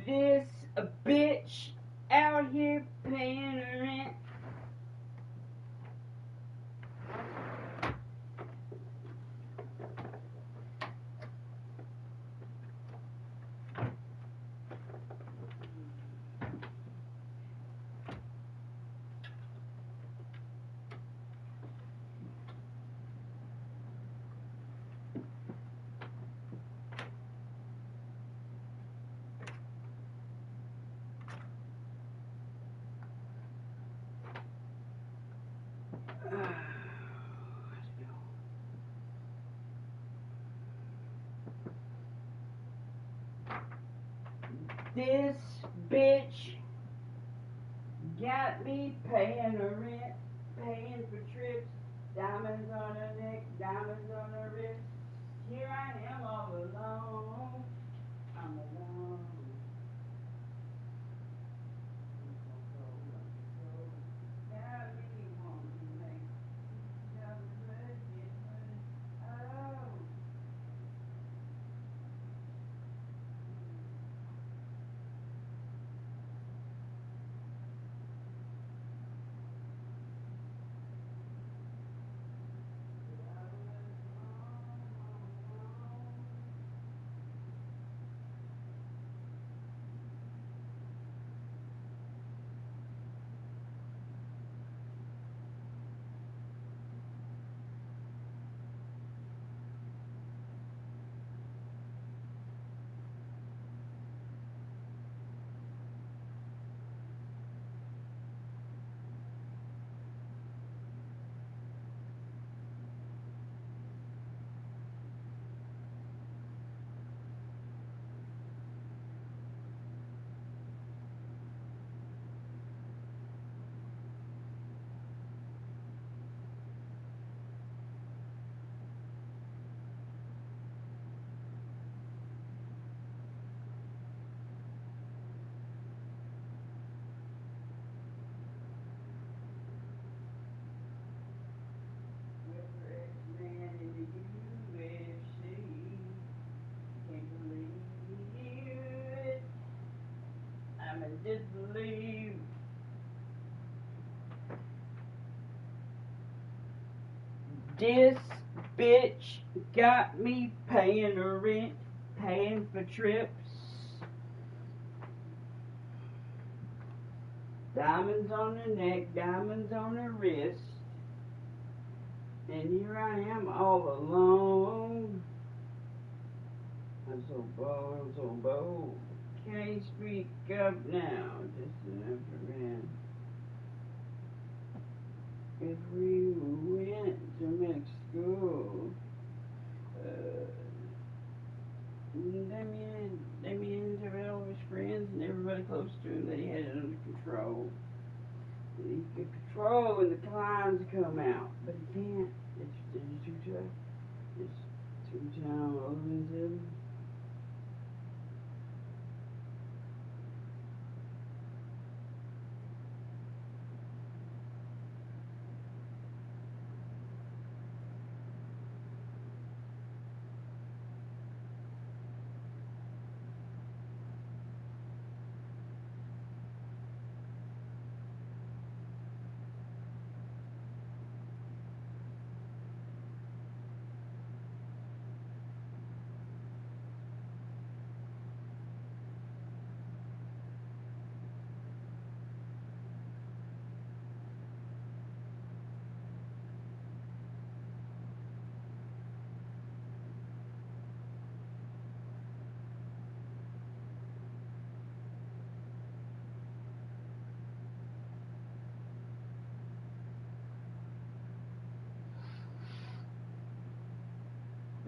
This bitch out here paying her rent. This bitch got me paying her rent, paying for trips, diamonds on her neck, diamonds on her wrist. Here I am all alone. I'm alone. Got me wanting to make oh. I'm in disbelief. This bitch got me paying her rent, paying for trips. Diamonds on her neck, diamonds on her wrist. And here I am all alone. I'm so bold, I'm so bold. Can't speak up now, just enough for man. If we went to Mexico, Damien took all of his friends and everybody close to him that he had it under control. He could control when the clients come out, but he can't. It's too tough. It's too tough.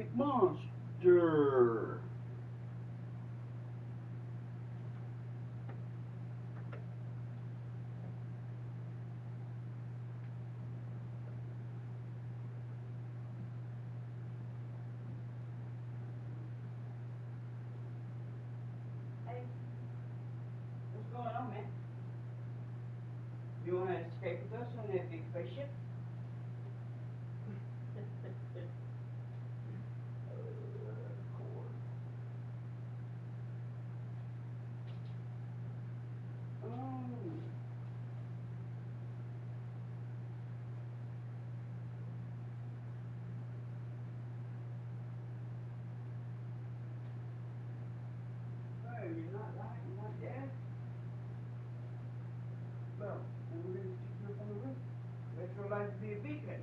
Big monster. Hey, what's going on, man? You want to escape with us on that big spaceship? You're not liking my dad? Well, then we're going to stick you up on the roof. Let your life be a beacon.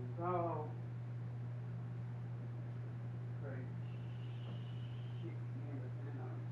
It's all great shit and everything on it.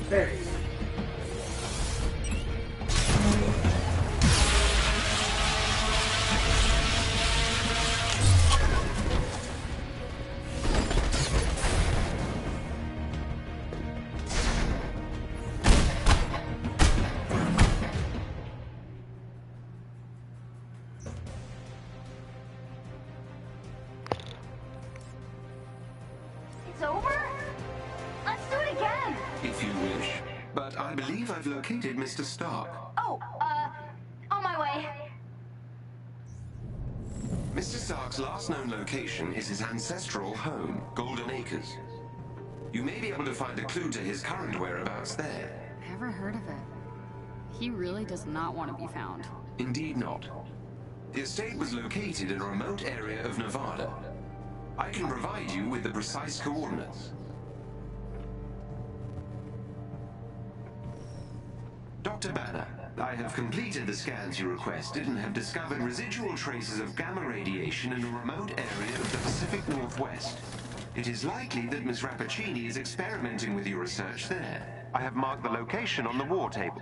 There. It's over? Let's do it again! If you wish. But I believe I've located Mr. Stark. Oh, on my way. Mr. Stark's last known location is his ancestral home, Golden Acres. You may be able to find a clue to his current whereabouts there. Never heard of it. He really does not want to be found. Indeed not. The estate was located in a remote area of Nevada. I can provide you with the precise coordinates. Dr. Banner, I have completed the scans you requested and have discovered residual traces of gamma radiation in a remote area of the Pacific Northwest. It is likely that Ms. Rappaccini is experimenting with your research there. I have marked the location on the war table.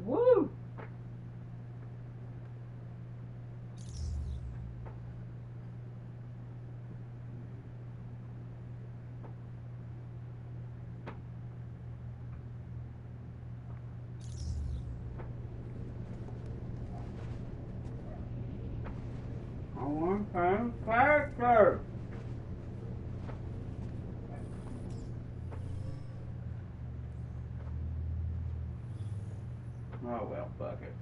Woo! I want to character. Oh well, fuck it.